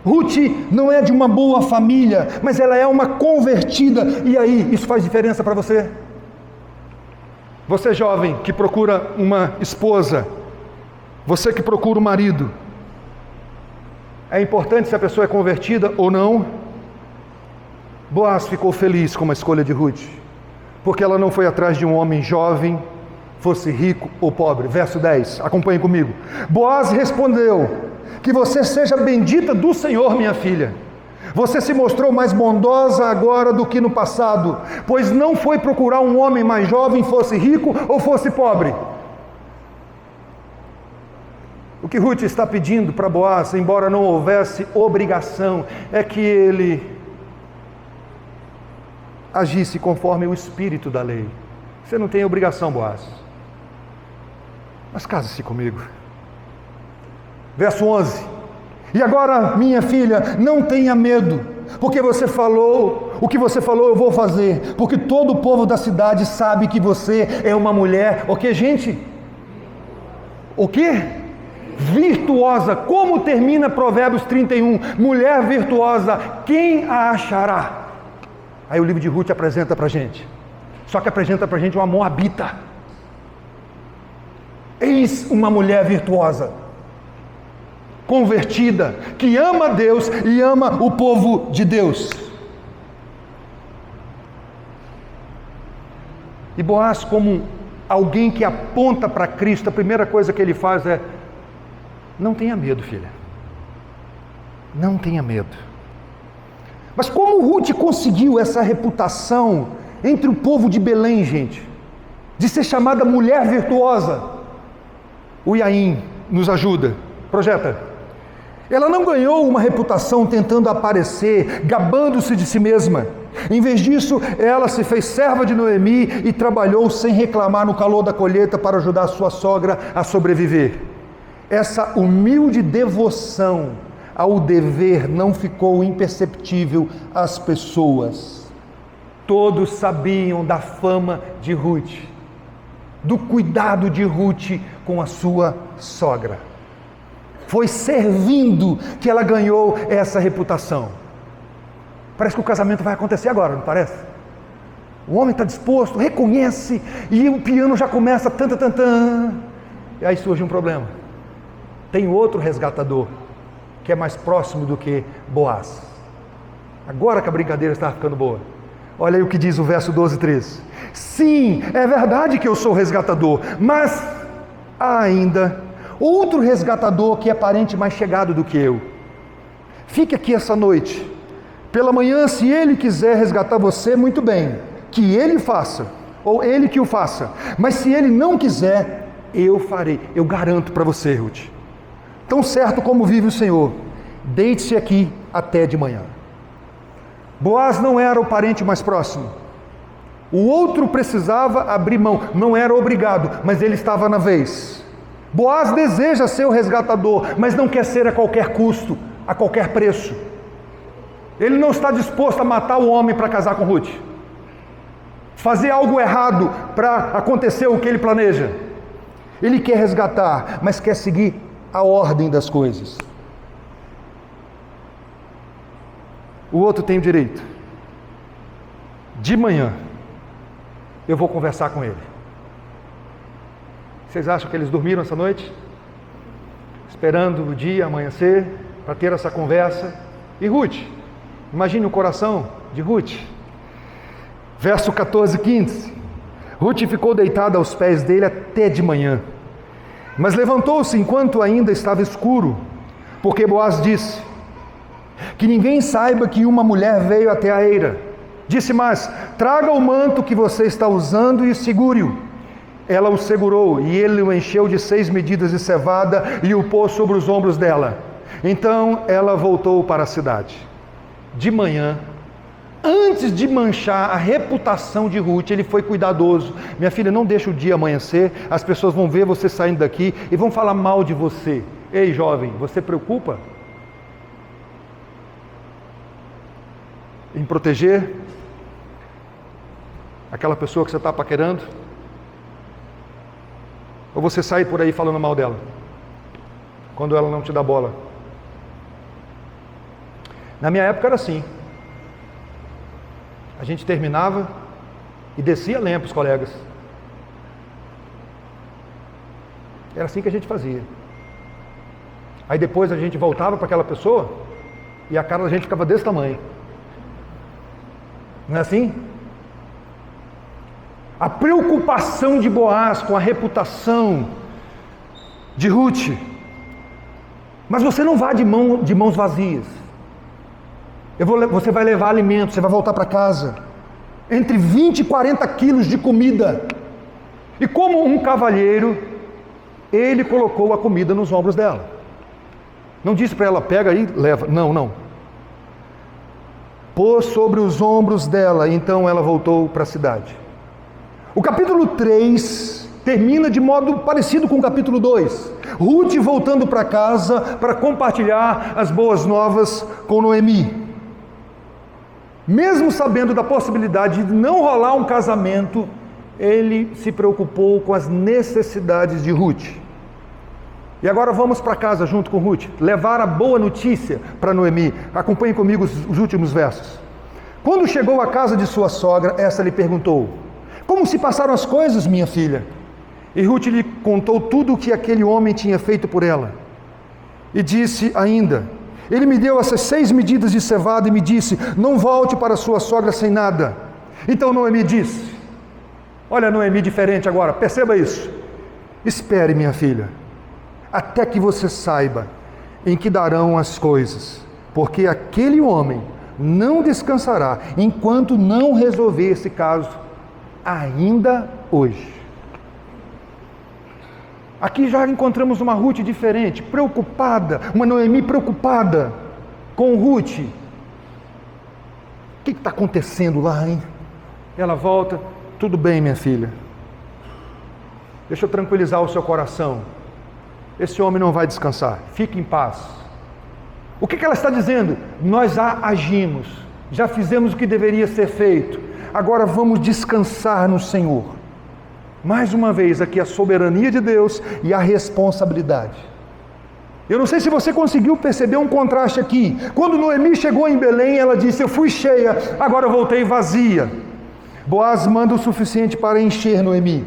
Ruth não é de uma boa família, mas ela é uma convertida. E aí, isso faz diferença para você? Você jovem que procura uma esposa, você que procura um marido, é importante se a pessoa é convertida ou não? Boaz ficou feliz com a escolha de Ruth, porque ela não foi atrás de um homem jovem, fosse rico ou pobre. Verso 10, acompanhe comigo. Boaz respondeu: que você seja bendita do Senhor, minha filha. Você se mostrou mais bondosa agora do que no passado, pois não foi procurar um homem mais jovem, fosse rico ou fosse pobre. O que Ruth está pedindo para Boaz, embora não houvesse obrigação, é que ele agisse conforme o espírito da lei. Você não tem obrigação, Boaz, mas case-se comigo. Verso 11: e agora, minha filha, não tenha medo, porque você falou, o que você falou eu vou fazer, porque todo o povo da cidade sabe que você é uma mulher, o que, gente? O quê? Virtuosa. Como termina Provérbios 31? Mulher virtuosa, quem a achará? Aí o livro de Ruth apresenta para a gente. Só que apresenta para a gente uma moabita. Eis uma mulher virtuosa, convertida, que ama Deus e ama o povo de Deus. E Boaz, como alguém que aponta para Cristo, a primeira coisa que ele faz é: não tenha medo, filha. Não tenha medo. Mas como Ruth conseguiu essa reputação entre o povo de Belém, gente, de ser chamada mulher virtuosa? O Yaim nos ajuda. Projeta. Ela não ganhou uma reputação tentando aparecer, gabando-se de si mesma. Em vez disso, ela se fez serva de Noemi e trabalhou sem reclamar no calor da colheita para ajudar sua sogra a sobreviver. Essa humilde devoção ao dever não ficou imperceptível às pessoas. Todos sabiam da fama de Ruth, do cuidado de Ruth com a sua sogra. Foi servindo que ela ganhou essa reputação. Parece que o casamento vai acontecer agora, não parece? O homem está disposto, reconhece, e o piano já começa tan, tan, tan, tan. E aí surge um problema. Tem outro resgatador, que é mais próximo do que Boaz. Agora que a brincadeira está ficando boa. Olha aí o que diz o verso 12 e 13. Sim, é verdade que eu sou resgatador, mas há ainda outro resgatador que é parente mais chegado do que eu. Fique aqui essa noite. Pela manhã, se ele quiser resgatar você, muito bem, que ele faça, ou ele que o faça. Mas se ele não quiser, eu farei. Eu garanto para você, Ruth. Tão certo como vive o Senhor, deite-se aqui até de manhã. Boaz não era o parente mais próximo. O outro precisava abrir mão, não era obrigado, mas ele estava na vez. Boaz deseja ser o resgatador, mas não quer ser a qualquer custo, a qualquer preço. Ele não está disposto a matar o homem para casar com Ruth, fazer algo errado para acontecer o que ele planeja. Ele quer resgatar, mas quer seguir a ordem das coisas. O outro tem o direito. De manhã, eu vou conversar com ele. Vocês acham que eles dormiram essa noite? Esperando o dia amanhecer para ter essa conversa. E Ruth, imagine o coração de Ruth. Verso 14 e 15. Ruth ficou deitada aos pés dele até de manhã. Mas levantou-se enquanto ainda estava escuro, porque Boaz disse: que ninguém saiba que uma mulher veio até a eira. Disse mais: traga o manto que você está usando e segure-o. Ela o segurou e ele o encheu de 6 medidas de cevada e o pôs sobre os ombros dela. Então ela voltou para a cidade. De manhã, antes de manchar a reputação de Ruth, ele foi cuidadoso. Minha filha, não deixa o dia amanhecer, as pessoas vão ver você saindo daqui e vão falar mal de você. Ei, jovem, você preocupa em proteger aquela pessoa que você está paquerando? Ou você sai por aí falando mal dela, quando ela não te dá bola? Na minha época era assim. A gente terminava e descia lenha para os colegas. Era assim que a gente fazia. Aí depois a gente voltava para aquela pessoa e a cara da gente ficava desse tamanho. Não é assim? A preocupação de Boaz com a reputação de Ruth. Mas você não vá de mãos vazias. Você vai levar alimento, você vai voltar para casa. Entre 20 e 40 quilos de comida. E como um cavalheiro, ele colocou a comida nos ombros dela. Não disse para ela, pega aí, leva. Não. Pôs sobre os ombros dela, então ela voltou para a cidade. O capítulo 3 termina de modo parecido com o capítulo 2. Ruth voltando para casa para compartilhar as boas novas com Noemi. Mesmo sabendo da possibilidade de não rolar um casamento, ele se preocupou com as necessidades de Ruth. E agora vamos para casa junto com Ruth, levar a boa notícia para Noemi. Acompanhe comigo os últimos versos. Quando chegou à casa de sua sogra, essa lhe perguntou: como se passaram as coisas, minha filha? E Ruth lhe contou tudo o que aquele homem tinha feito por ela. E disse ainda: ele me deu essas 6 medidas de cevada e me disse: não volte para sua sogra sem nada. Então Noemi disse: olha, Noemi diferente agora, perceba isso. Espere, minha filha, até que você saiba em que darão as coisas, porque aquele homem não descansará enquanto não resolver esse caso ainda hoje. Aqui já encontramos uma Ruth diferente, preocupada, uma Noemi preocupada com Ruth. O que está acontecendo lá, hein? Ela volta: tudo bem, minha filha, deixa eu tranquilizar o seu coração. Esse homem não vai descansar, fique em paz. O que ela está dizendo? Nós já agimos, já fizemos o que deveria ser feito, agora vamos descansar no Senhor. Mais uma vez aqui a soberania de Deus e a responsabilidade. Eu não sei se você conseguiu perceber um contraste aqui. Quando Noemi chegou em Belém, ela disse: eu fui cheia, agora eu voltei vazia. Boaz manda o suficiente para encher Noemi.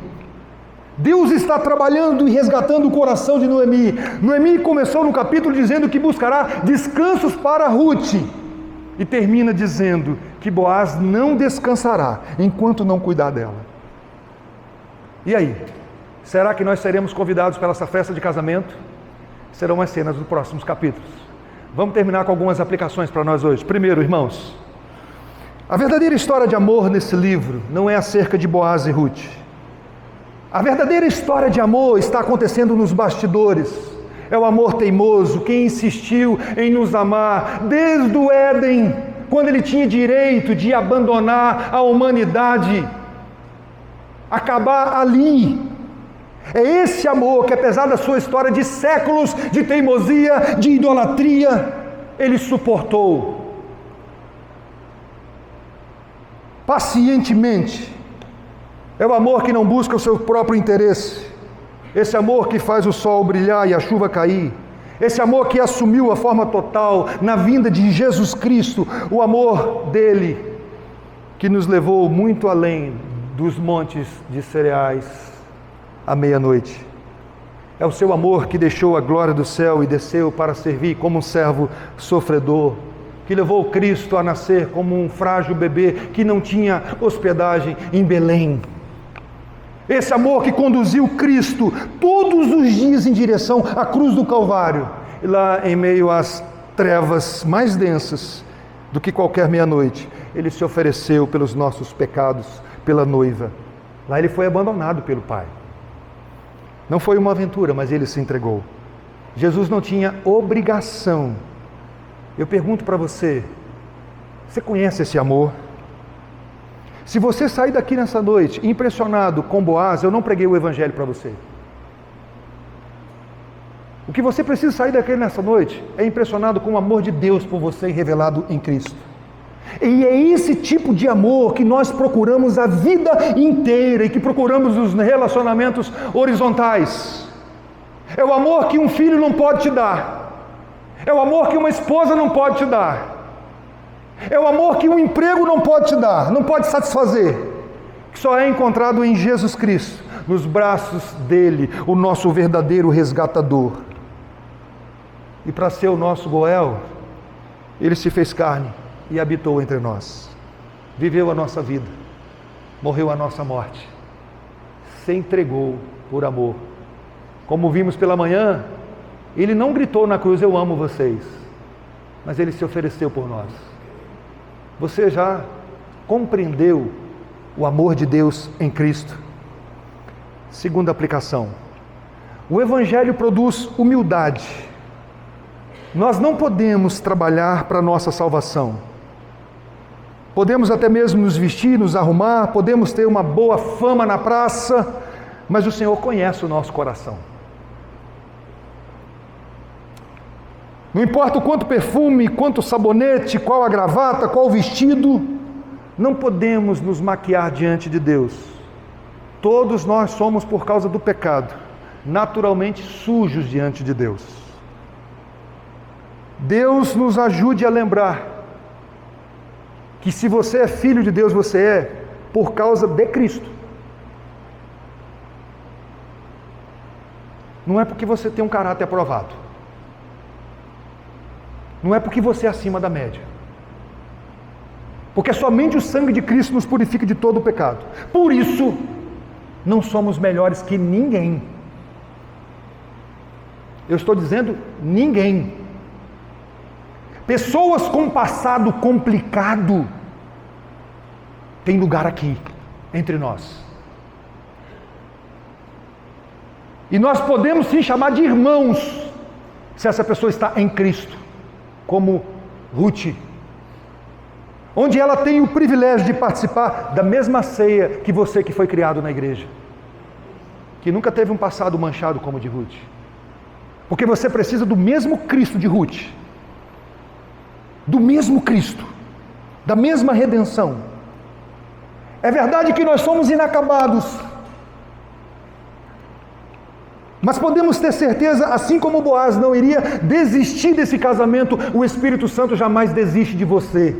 Deus está trabalhando e resgatando o coração de Noemi. Noemi começou no capítulo dizendo que buscará descansos para Ruth. E termina dizendo que Boaz não descansará enquanto não cuidar dela. E aí? Será que nós seremos convidados para essa festa de casamento? Serão as cenas dos próximos capítulos. Vamos terminar com algumas aplicações para nós hoje. Primeiro, irmãos, a verdadeira história de amor nesse livro não é acerca de Boaz e Ruth. A verdadeira história de amor está acontecendo nos bastidores. É o amor teimoso, quem insistiu em nos amar desde o Éden, quando ele tinha direito de abandonar a humanidade, acabar ali. É esse amor que, apesar da sua história de séculos de teimosia, de idolatria, ele suportou pacientemente. É o amor que não busca o seu próprio interesse. Esse amor que faz o sol brilhar e a chuva cair. Esse amor que assumiu a forma total na vinda de Jesus Cristo. O amor dele que nos levou muito além dos montes de cereais à meia-noite. É o seu amor que deixou a glória do céu e desceu para servir como um servo sofredor, que levou Cristo a nascer como um frágil bebê que não tinha hospedagem em Belém. Esse amor que conduziu Cristo todos os dias em direção à cruz do Calvário, e lá em meio às trevas mais densas do que qualquer meia-noite, ele se ofereceu pelos nossos pecados, pela noiva. Lá ele foi abandonado pelo Pai. Não foi uma aventura, mas ele se entregou. Jesus não tinha obrigação. Eu pergunto para você, você conhece esse amor? Se você sair daqui nessa noite impressionado com Boaz, eu não preguei o Evangelho para você. O que você precisa sair daqui nessa noite é impressionado com o amor de Deus por você revelado em Cristo. E é esse tipo de amor que nós procuramos a vida inteira e que procuramos nos relacionamentos horizontais. É o amor que um filho não pode te dar. É o amor que uma esposa não pode te dar. É o amor que um emprego não pode te dar, não pode satisfazer, que só é encontrado em Jesus Cristo, nos braços dele, o nosso verdadeiro resgatador. E para ser o nosso Goel, ele se fez carne e habitou entre nós, viveu a nossa vida, morreu a nossa morte, se entregou por amor. Como vimos pela manhã, ele não gritou na cruz: eu amo vocês, mas ele se ofereceu por nós. Você já compreendeu o amor de Deus em Cristo? Segunda aplicação: o Evangelho produz humildade. Nós não podemos trabalhar para a nossa salvação. Podemos até mesmo nos vestir, nos arrumar, podemos ter uma boa fama na praça, mas o Senhor conhece o nosso coração. Não importa o quanto perfume, quanto sabonete, qual a gravata, qual o vestido, não podemos nos maquiar diante de Deus. Todos nós somos, por causa do pecado, naturalmente sujos diante de Deus. Deus nos ajude a lembrar que se você é filho de Deus, você é por causa de Cristo. Não é porque você tem um caráter aprovado. Não é porque você é acima da média. Porque somente o sangue de Cristo nos purifica de todo o pecado. Por isso, não somos melhores que ninguém. Eu estou dizendo ninguém. Pessoas com passado complicado têm lugar aqui, entre nós. E nós podemos sim chamar de irmãos, se essa pessoa está em Cristo, como Ruth, onde ela tem o privilégio de participar da mesma ceia que você que foi criado na igreja, que nunca teve um passado manchado como o de Ruth, porque você precisa do mesmo Cristo de Ruth, do mesmo Cristo, da mesma redenção. É verdade que nós somos inacabados, mas podemos ter certeza, assim como Boaz não iria desistir desse casamento, o Espírito Santo jamais desiste de você.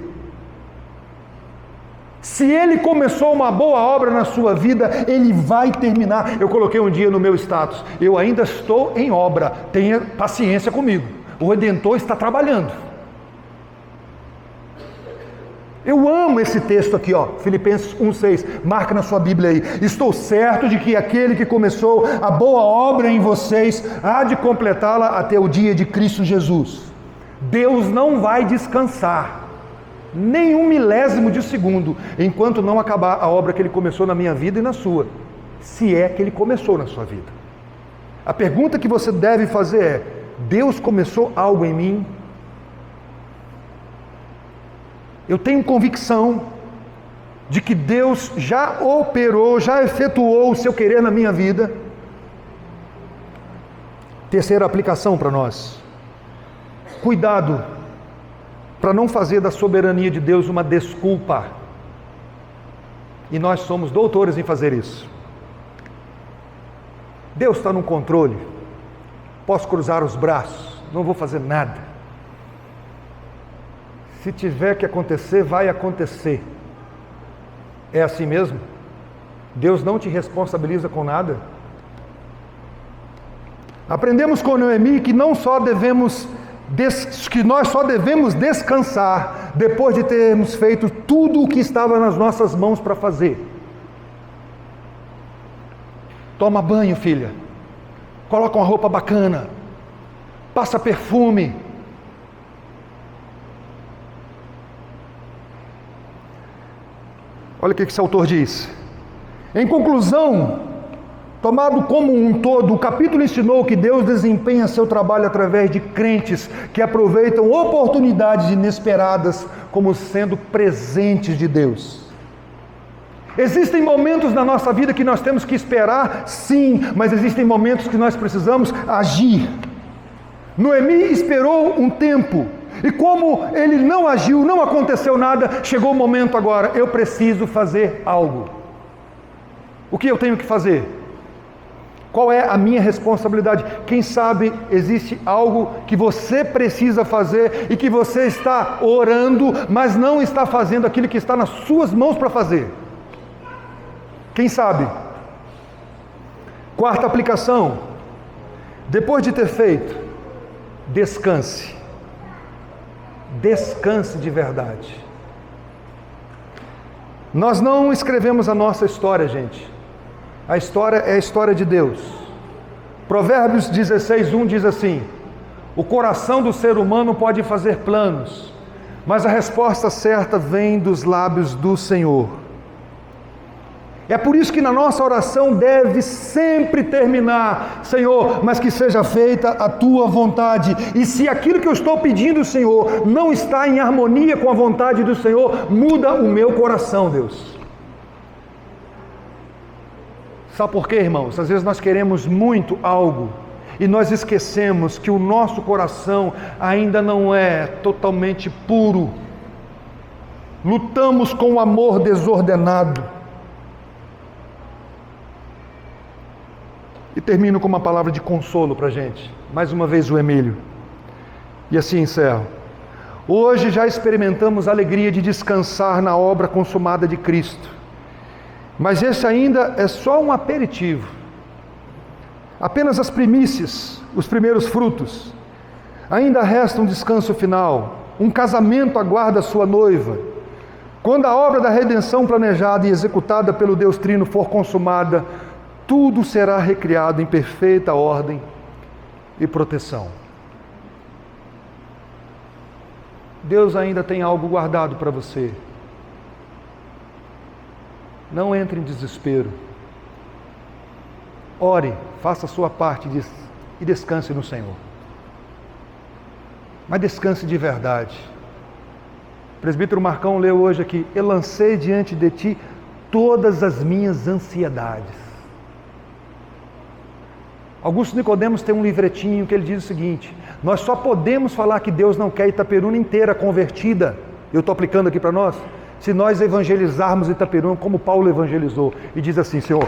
Se Ele começou uma boa obra na sua vida, Ele vai terminar. Eu coloquei um dia no meu status: eu ainda estou em obra, tenha paciência comigo, o Redentor está trabalhando. Eu amo esse texto aqui, ó, Filipenses 1,6, marca na sua Bíblia aí. Estou certo de que aquele que começou a boa obra em vocês há de completá-la até o dia de Cristo Jesus. Deus não vai descansar nem um milésimo de segundo enquanto não acabar a obra que Ele começou na minha vida e na sua, se é que Ele começou na sua vida. A pergunta que você deve fazer é: Deus começou algo em mim? Eu tenho convicção de que Deus já operou, já efetuou o seu querer na minha vida. Terceira aplicação para nós: cuidado para não fazer da soberania de Deus uma desculpa. E nós somos doutores em fazer isso. Deus está no controle, posso cruzar os braços, não vou fazer nada. Se tiver que acontecer, vai acontecer. É assim mesmo? Deus não te responsabiliza com nada? Aprendemos com Noemi que nós só devemos descansar depois de termos feito tudo o que estava nas nossas mãos para fazer. Toma banho, filha. Coloca uma roupa bacana. Passa perfume. Olha o que esse autor diz. Em conclusão, tomado como um todo, o capítulo ensinou que Deus desempenha seu trabalho através de crentes que aproveitam oportunidades inesperadas como sendo presentes de Deus. Existem momentos na nossa vida que nós temos que esperar, sim, mas existem momentos que nós precisamos agir. Noemi esperou um tempo, e como ele não agiu, não aconteceu nada, chegou o momento agora: eu preciso fazer algo. O que eu tenho que fazer? Qual é a minha responsabilidade? Quem sabe existe algo que você precisa fazer e que você está orando, mas não está fazendo aquilo que está nas suas mãos para fazer. Quem sabe? Quarta aplicação: depois de ter feito, descanse. Descanse de verdade. Nós não escrevemos a nossa história, gente. A história é a história de Deus. Provérbios 16:1 diz assim: o coração do ser humano pode fazer planos, mas a resposta certa vem dos lábios do Senhor. É por isso que na nossa oração deve sempre terminar: Senhor, mas que seja feita a Tua vontade. E se aquilo que eu estou pedindo, Senhor, não está em harmonia com a vontade do Senhor, muda o meu coração, Deus. Sabe por quê, irmãos? Às vezes nós queremos muito algo e nós esquecemos que o nosso coração ainda não é totalmente puro. Lutamos com o amor desordenado. E termino com uma palavra de consolo para a gente. Mais uma vez o Emílio. E assim encerro. Hoje já experimentamos a alegria de descansar na obra consumada de Cristo. Mas esse ainda é só um aperitivo. Apenas as primícias, os primeiros frutos. Ainda resta um descanso final. Um casamento aguarda sua noiva. Quando a obra da redenção planejada e executada pelo Deus Trino for consumada, tudo será recriado em perfeita ordem e proteção. Deus ainda tem algo guardado para você. Não entre em desespero. Ore, faça a sua parte e descanse no Senhor. Mas descanse de verdade. O presbítero Marcão leu hoje aqui: eu lancei diante de ti todas as minhas ansiedades. Augusto Nicodemos tem um livretinho que ele diz o seguinte: nós só podemos falar que Deus não quer Itaperuna inteira convertida, eu estou aplicando aqui para nós, se nós evangelizarmos Itaperuna como Paulo evangelizou, e diz assim: Senhor,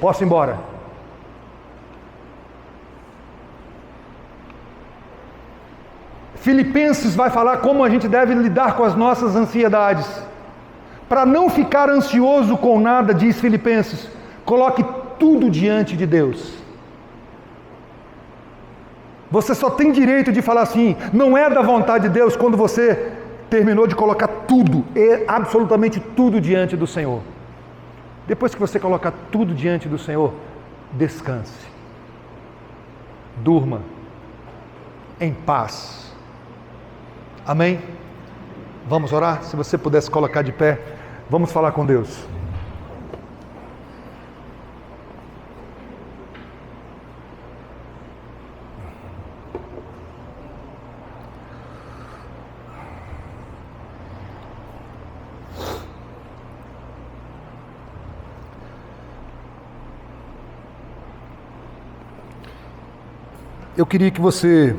posso ir embora? Filipenses vai falar como a gente deve lidar com as nossas ansiedades. Para não ficar ansioso com nada, diz Filipenses, coloque tudo diante de Deus. Você só tem direito de falar assim, não é da vontade de Deus, quando você terminou de colocar tudo, absolutamente tudo diante do Senhor. Depois que você colocar tudo diante do Senhor, descanse. Durma em paz. Amém? Vamos orar? Se você pudesse colocar de pé, vamos falar com Deus. Eu queria que você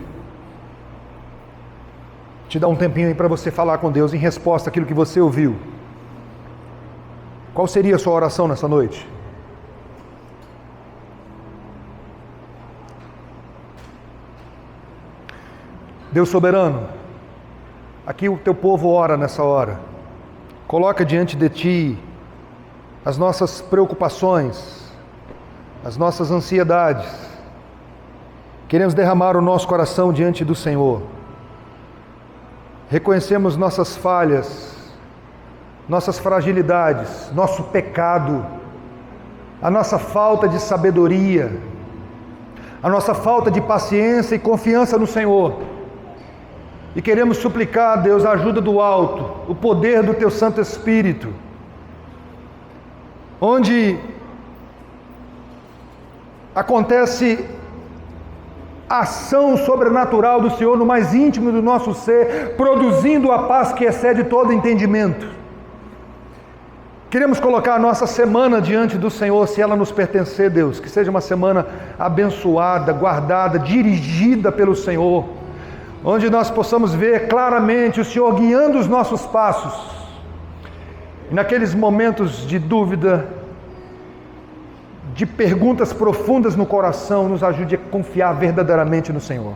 te dá um tempinho aí para você falar com Deus em resposta àquilo que você ouviu. Qual seria a sua oração nessa noite? Deus soberano, aqui o teu povo ora nessa hora. Coloca diante de ti as nossas preocupações, as nossas ansiedades. Queremos derramar o nosso coração diante do Senhor. Reconhecemos nossas falhas, nossas fragilidades, nosso pecado, a nossa falta de sabedoria, a nossa falta de paciência e confiança no Senhor. E queremos suplicar, Deus, a ajuda do alto, o poder do Teu Santo Espírito, onde acontece a ação sobrenatural do Senhor no mais íntimo do nosso ser, produzindo a paz que excede todo entendimento. Queremos colocar a nossa semana diante do Senhor, se ela nos pertencer, Deus, que seja uma semana abençoada, guardada, dirigida pelo Senhor, onde nós possamos ver claramente o Senhor guiando os nossos passos, e naqueles momentos de dúvida, de perguntas profundas no coração, nos ajude a confiar verdadeiramente no Senhor.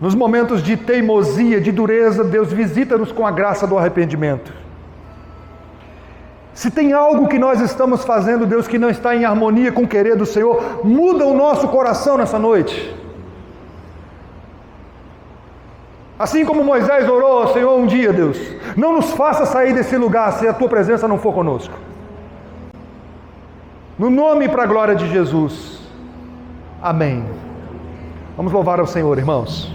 Nos momentos de teimosia, de dureza, Deus visita-nos com a graça do arrependimento. Se tem algo que nós estamos fazendo, Deus, que não está em harmonia com o querer do Senhor, muda o nosso coração nessa noite. Assim como Moisés orou ao Senhor um dia, Deus, não nos faça sair desse lugar se a Tua presença não for conosco. No nome e para a glória de Jesus. Amém. Vamos louvar ao Senhor, irmãos.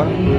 Bora.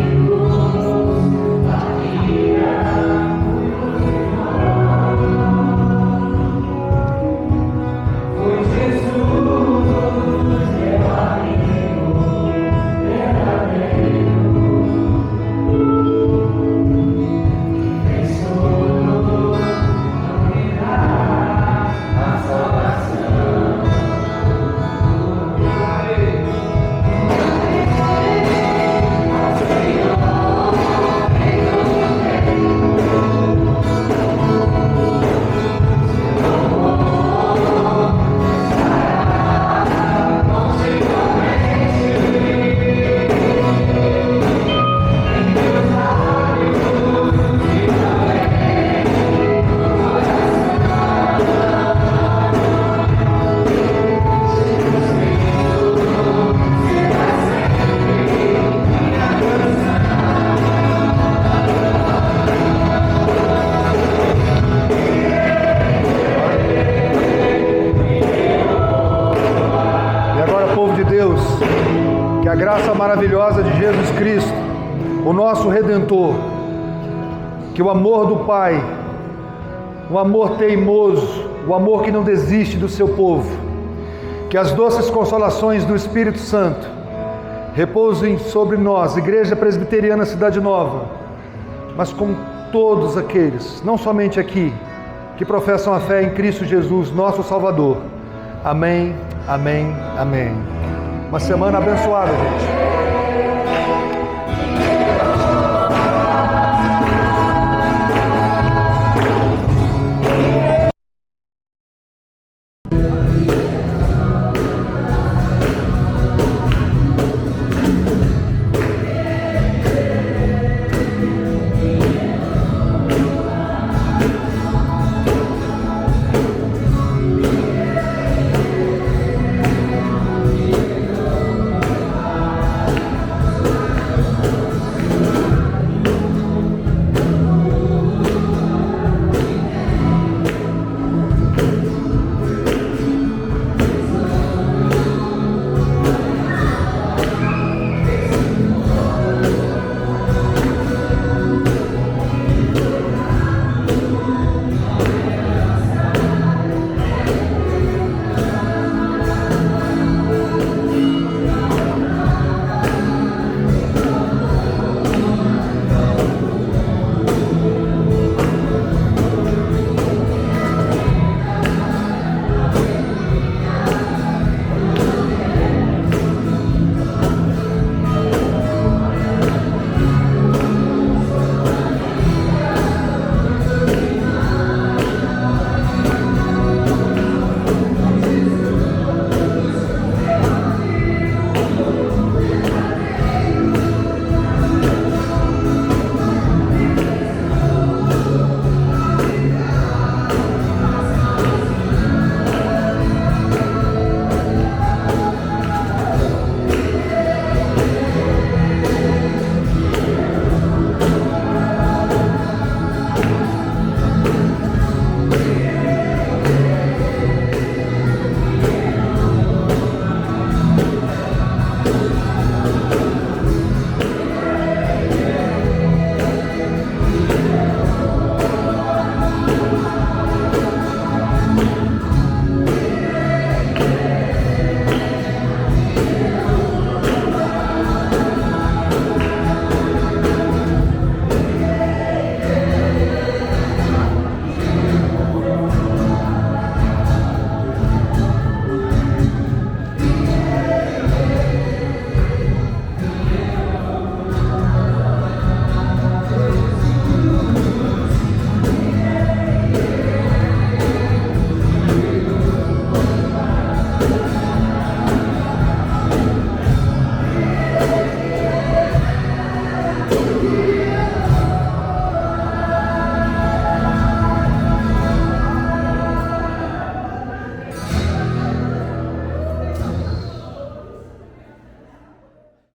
A graça maravilhosa de Jesus Cristo, o nosso Redentor, que o amor do Pai, o amor teimoso, o amor que não desiste do seu povo, que as doces consolações do Espírito Santo repousem sobre nós, Igreja Presbiteriana Cidade Nova, mas com todos aqueles, não somente aqui, que professam a fé em Cristo Jesus, nosso Salvador. Amém, amém, amém. Uma semana abençoada, gente.